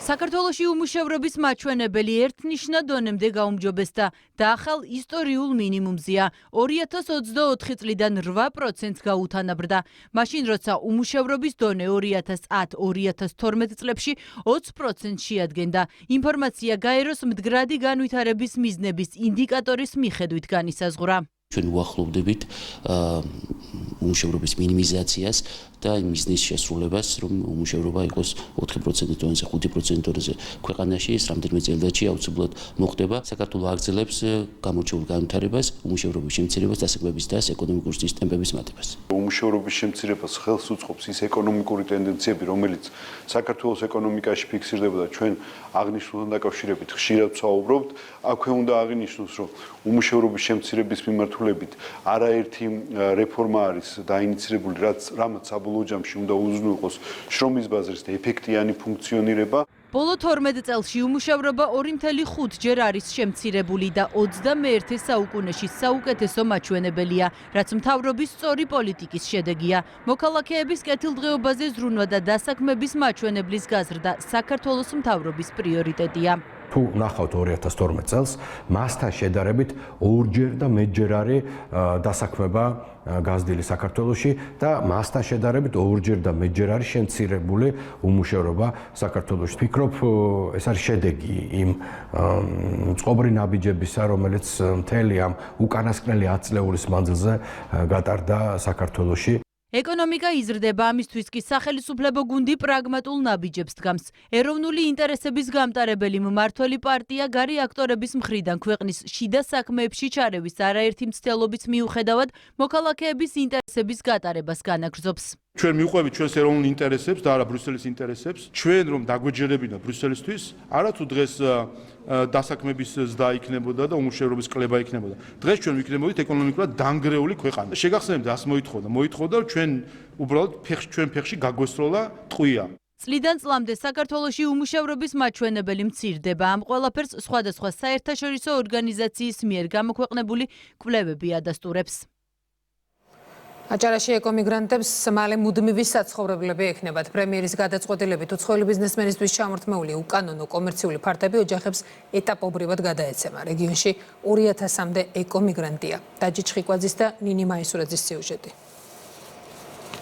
საქართველოში უმუშევრობის მაჩვენებელი ერთნიშნად დონემდე გაუმჯობესდა და ახალ ისტორიულ მინიმუმზეა. 2024 წლიდან 8% გაუთანაბრდა. მაშინ როცა უმუშევრობის დონე 2010-2012 წლებში 20% შეადგენდა. ინფორმაცია გაეროს მდგრადი განვითარების მიზნების ინდიკატორის მიხედვით განისაზღვრა. ჩვენ უახლოვდებით უმუშევრობის მინიმიზაციას და მიზნის შესრულებას, რომ უმუშევრობა იყოს 4% დონეზე, 5% დონეზე. ქვეყანაში ეს რამდენიმე წელიწადში აუცილებლად მოხდება. საქართველო აგრძელებს გამორჩეულ განვითარებას, უმუშევრობის შემცირებას, დასაქმების და ეკონომიკური ზრდის ტემპების მატებას. უმუშევრობის შემცირებას ხელს უწყობს ის ეკონომიკური ტენდენციები, რომელიც საქართველოს ეკონომიკაში ფიქსირდება და ჩვენ აღნიშნულთან დაკავშირებით ხშირად ვსაუბრობთ. აქვე უნდა აღინიშნოს, რომ უმუშევრობის შემცირების მიმართულებით არაერთი რეფორმა არის დაინიცირებული, რამაც საბოლოო ჯამში უნდა უზრუნველყოს შრომის ბაზრის და ეფექტიანი ფუნქციონირება. ბოლო 12 წელში უმუშევრობა 2.5 ჯერ არის შემცირებული და 21 საუკუნეში საუკეთესო მაჩვენებელია, რაც მთავრობის სწორი პოლიტიკის შედეგია. მოქალაქეების კეთილდღეობაზე ზრუნვა და დასაქმების მაჩვენებლის გაზრდა საქართველოს მთავრობის პრიორიტეტია. თუ ნახავთ 2012 წელს, მასთან შედარებით 2ჯერ და მეტჯერ არის დასაქმება გაზრდილი საქართველოში და მასთან შედარებით 2ჯერ და მეტჯერ არის შემცირებული უმუშევრობა საქართველოში. ვფიქრობ, ეს არის შედეგი იმ წყობრი ნაბიჯებისა, რომელიც მთელი ამ უკანასკნელი 10 წლეულის მანძილზე გატარდა საქართველოში. ეკონომიკა იზრდება, ამისთვის კი სახელმწიფო გუნდი პრაგმატულ ნაბიჯებს დგამს. ეროვნული ინტერესების გამტარებელი მმართველი პარტია გარი აქტორების მხრიდან ქვეყნის შიდა საქმეებში ჩარევის არაერთი მცდელობის მიუხედავად მოქალაქეების ინტერესების გატარებას განაგრძობს. ჩვენ მივყვებით ჩვენს ეროვნულ ინტერესებს და არა ბრიუსელის ინტერესებს. ჩვენ რომ დაგვეჯერებინა ბრიუსელისთვის, არათუ დღეს დასაქმების ზრდა იქნებოდა და უმუშევრობის კლება იქნებოდა. დღეს ჩვენ ვიქნებოდით ეკონომიკურად დანგრეული ქვეყანა. შეგახსენებთ, ას მოითხოვდა, ჩვენ უბრალოდ ჩვენ ფეხში გაგვესროლა ტყვია. წლიდან წლამდე საქართველოში უმუშევრობის მაჩვენებელი მცირდება. ამ ყველაფერს სხვადასხვა საერთაშორისო ორგანიზაციის მიერ გამოქვეყნებული კვლევები ადასტურებს. აჭარაში ეკომიგრანტებს მალე მუდმივი საცხოვრებლები ექნებათ. პრემიერის გადაწყვეტილებით უცხოელი ბიზნესმენისთვის ჩამორთმეული უკანონო კომერციული ფართები ოჯახებს ეტაპობრივად გადაეცემა. რეგიონში 2000-მდე ეკომიგრანტია. დაჯი ჩხიკვაძის და ნინი მაისურაძის სიუჟეტი.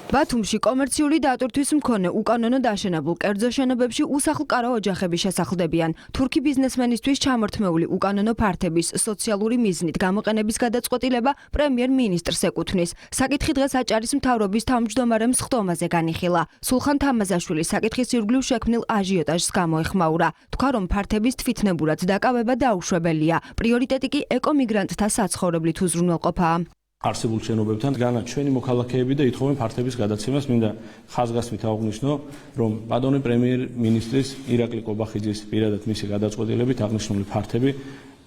ბათუმში კომერციული დატვირთვის მქონე უკანონო დაშენებულ კერძო შენობებში usახლკარო ოჯახები შესახლებიან. თურქი ბიზნესმენისთვის ჩამორთმეული უკანონო ფართების სოციალური მიზნით გამოყენების გადაწყვეტილება პრემიერ-მინისტრს ეკუთვნის. საკითხი დღეს აჭარის მთავრობის თავმჯდომარემ სხდომაზე განიხილა. სულხან თამაზაშვილის საკითხის ირგვლივ შექმნილ აჟიოტაჟს გამოეხმაურა. თქვა, რომ ფართების თვითნებურად დაკავება დაუშვებელია. პრიორიტეტი კი ეკომიგრანტთა საცხოვრებლით უზრუნველყოფაა. არსებულ შენობებთან განა ჩვენი მოქალაქეები და ითხოვენ ფართების გადაცემას. მინდა ხაზგასმით აღვნიშნო, რომ ბატონი პრემიერ-მინისტრის ირაკლი კობახიძის პირადად მისი გადაწყვეტილებით აღნიშნული ფართები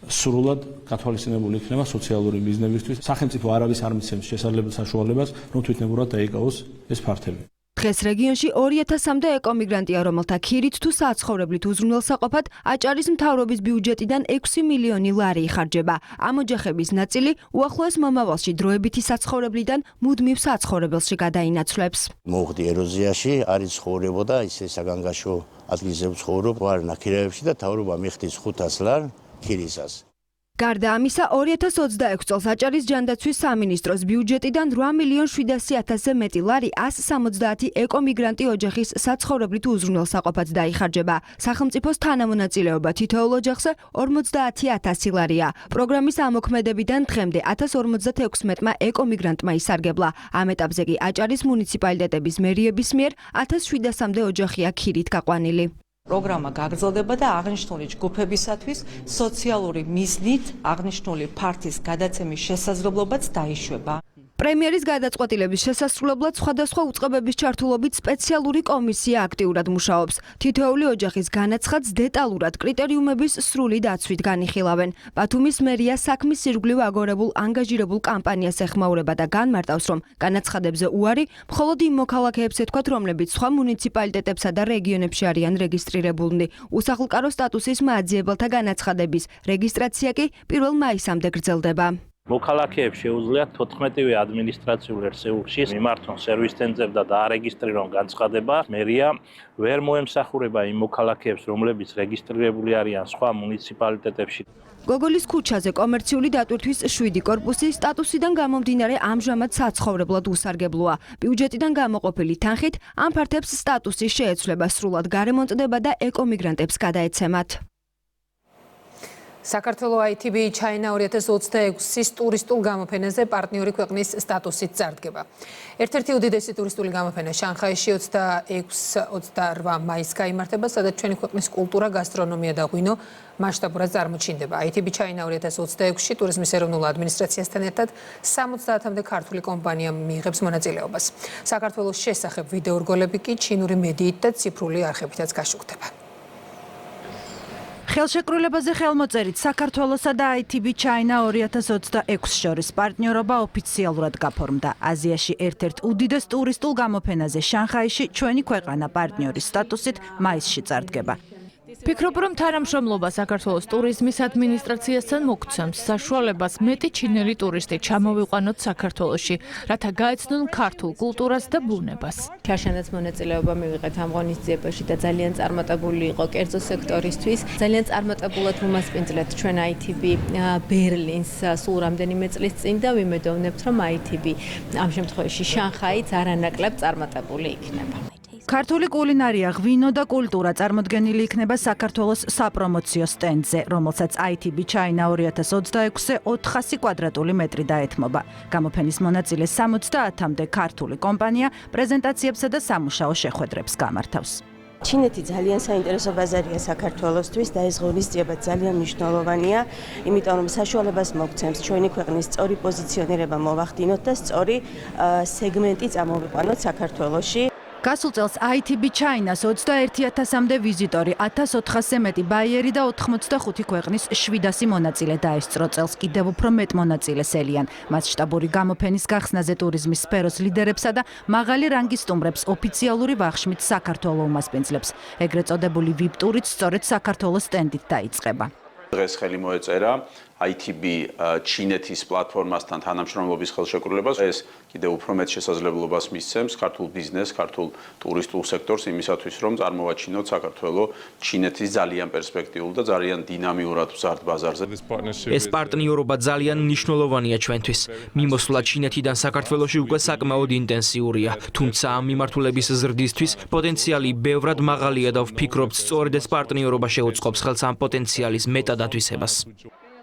სრულად გათვალისწინებული იქნება სოციალური მიზნებისთვის. სახელმწიფო არავის არ მიცემს შესაძლებელ საშუალებას, რომ თვითნებურად დაიკავოს ეს ფართები. დღეს რეგიონში 2000-მდე ეკომიგრანტია, რომელთა ქირით თუ საცხოვრებლით უზრუნველსაყოფად აჭარის მთავრობის ბიუჯეტიდან 6 მილიონი ლარი იხარჯება. ამ ოჯახების ნაწილი უახლოეს მომავალში დროებითი საცხოვრებლიდან მუდმივ საცხოვრებელში გადაინაცვლებს. მოხდი ეროზიაში, არის ცხოვრებოდა ისე საგანგაშო ადგილზე ვცხოვრობ, ვარ ნაქირავებში და თავრობა მიხდის 500 ლარ ქირისას. გარდა ამისა, 2026 წელს აჭარის ჯანდაცვის სამინისტროს ბიუჯეტიდან 8.7 მილიონ მეტი ლარი 170 ეკომიგრანტი ოჯახის საცხოვრებლით უზრუნველსაყოფად დაიხარჯება. სახელმწიფოს თანამონაწილეობა თითოეულ ოჯახზე 50.000 ლარია. პროგრამის ამოქმედებიდან დღემდე 1056-მა ეკომიგრანტმა ისარგებლა. ამ ეტაპზე კი აჭარის მუნიციპალიტეტების მერიების მიერ 1700-მდე ოჯახია ქირით გაყვანილი. პროგრამა გაგრძელდება და აღნიშნული ჯგუფებისათვის სოციალური მიზნით აღნიშნული ფართის გადაცემის შესაძლებლობაც დაიშვება. პრემიერის გადაწყვეტილების შესასრულებლად სხვადასხვა უწყებების ჩართულობით სპეციალური კომისია აქტიურად მუშაობს. თითოეული ოჯახის განაცხადს დეტალურად კრიტერიუმების სრული დაცვით განიხილავენ. ბათუმის მერია საქმის ირგვლივ აგორებულ ანგაჟირებულ კამპანიას ეხმაურება და განმარტავს, რომ განაცხადებზე უარი მხოლოდ იმ მოქალაქეებს ეთქვათ, რომლებიც სხვა მუნიციპალიტეტებსა და რეგიონებში არიან რეგისტრირებულნი. უსახლკარო სტატუსის მაძიებელთა განაცხადების რეგისტრაცია კი 1 მაისამდე გრძელდება. მოქალაქეებს შეუძლიათ 14-ვე ადმინისტრაციულ ერთეულში მიმართონ სერვის ცენტრებს და დაარეგისტრირონ განცხადება. მერია ვერ მოემსახურება იმ მოქალაქეებს, რომლებიც რეგისტრირებული არიან სხვა მუნიციპალიტეტებში. გოგოლის ქუჩაზე კომერციული დატვირთვის 7 კორპუსი სტატუსიდან გამომდინარე ამჟამად საცხოვრებლად უსარგებლოა. ბიუჯეტიდან გამოყოფილი თანხით ამ ფართებს სტატუსის შეეცვლება სრულად გარემონტდება და ეკომიგრანტებს გადაეცემათ. საქართველოს ITB China 2026-ის ტურისტულ გამოფენაზე პარტნიორი ქვეყნის სტატუსით წარდგება. ერთ-ერთი უდიდესი ტურისტული გამოფენა შანხაიში 26-28 მაისს გაიმართება, სადაც ჩვენი ქვეყნის კულტურა, გასტრონომია და ღვინო მასშტაბურად წარმოჩინდება. ITB China 2026-ში ტურიზმის ეროვნულ ადმინისტრაციასთან ერთად 70-მდე ქართული კომპანია მიიღებს მონაწილეობას. საქართველოს შესახებ ვიდეორგოლები კი ჩინური მედიით და ციფრული არხებითაც გაშუქდება. ხელშეკრულებაზე ხელმოწერით საქართველოსა და ITB China 2026 შორის პარტნიორობა ოფიციალურად გაფორმდა. აზიაში ერთ-ერთ უდიდეს ტურისტულ გამოფენაზე შანხაიში ჩვენი ქვეყანა პარტნიორის სტატუსით მაისში წარდგება. ფიქრობ, რომ თანამშრომლობა საქართველოს ტურიზმის ადმინისტრაციასთან მოგცემს საშუალებას მეტი ჩინელი ტურისტი ჩამოვიყვანოთ საქართველოში, რათა გაეცნონ ქართულ კულტურას და ბუნებას. შაშანაც მონაწილეობა მივიღეთ ამ ღონისძიებაში და ძალიან წარმატებული იყო კერძო სექტორისთვის. ძალიან წარმატებულად ვუმასპინძლეთ ჩვენ ITB ბერლინს სულ რამდენიმე წლის წინ და ვიმედოვნებთ, რომ ITB ამ შემთხვევაში შანხაიც არანაკლებ წარმატებული იქნება. ქართული კულინარია, ღვინო და კულტურა წარმოდგენილი იქნება საქართველოს საპრომოციო სტენდზე, რომელსაც ITB China 2026-ზე 400 კვადრატული მეტრი დაეთმობა. გამოფენის მონაწილე 70-მდე ქართული კომპანია პრეზენტაციებსა და სამუშაო შეხვედრებს გამართავს. ჩინეთი ძალიან საინტერესო ბაზარია საქართველოსთვის და ეს ღონისძიება ძალიან მნიშვნელოვანია, იმიტომ რომ საშუალებას მოგცემს ჩვენი ქვეყნის სწორი პოზიციონირება მოვახდინოთ და სწორი სეგმენტი წამოვიყვანოთ საქართველოში. გასულ წელს ITB China-ს 21,000-მდე ვიზიტორი, 1400-ზე მეტი ბაიერი და 85 ქვეყნის 700 მონაწილე დაესწრო. წელს კიდევ უფრო მეტ მონაწილეს ელიან. მასშტაბური გამოფენის გახსნაზე ტურიზმის სფეროს ლიდერებსა და მაღალი რანგის სტუმრებს ოფიციალური ვახშმით საქართველოს უმასპინძლებს. ეგრეთ წოდებული VIP ტურით სწორედ საქართველოს სტენდით დაიწყება. დღეს ხელი მოეწერა ITB ჩინეთის პლატფორმასთან თანამშრომლობის ხელშეკრულებას. ეს კიდევ უფრო მეტ შესაძლებლობას მისცემს ქართულ ბიზნესს, ქართულ ტურისტულ სექტორს იმისათვის, რომ წარმოვაჩინოთ საქართველოს ჩინეთის ძალიან პერსპექტიულ და ძალიან დინამიურად მზარდ ბაზარზე. ეს პარტნიორობა ძალიან მნიშვნელოვანია ჩვენთვის. მიმოსვლა ჩინეთიდან საქართველოში უკვე საკმაოდ ინტენსიურია, თუმცა ამ მიმართულების ზრდისთვის პოტენციალი ბევრად მაღალია და ვფიქრობთ, სწორედ ეს პარტნიორობა შეუწყობს ხელს ამ პოტენციალის მეტად ათვისებას.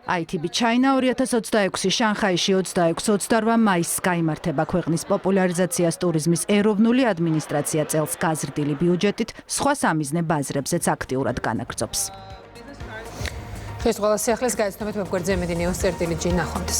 ITB China 2026 შანხაიში 26-28 მაისს გაიმართება. ქვეყნის პოპულარიზაციას ტურიზმის ეროვნული ადმინისტრაცია წელს გაზრდილი ბიუჯეტით სხვა სამიზნე ბაზრებზეც აქტიურად განაგრძობს. დღეს ყველა სიახლეს გაიცნობთ ვებგვერდზე Media News წერტილი G ნახვამდის.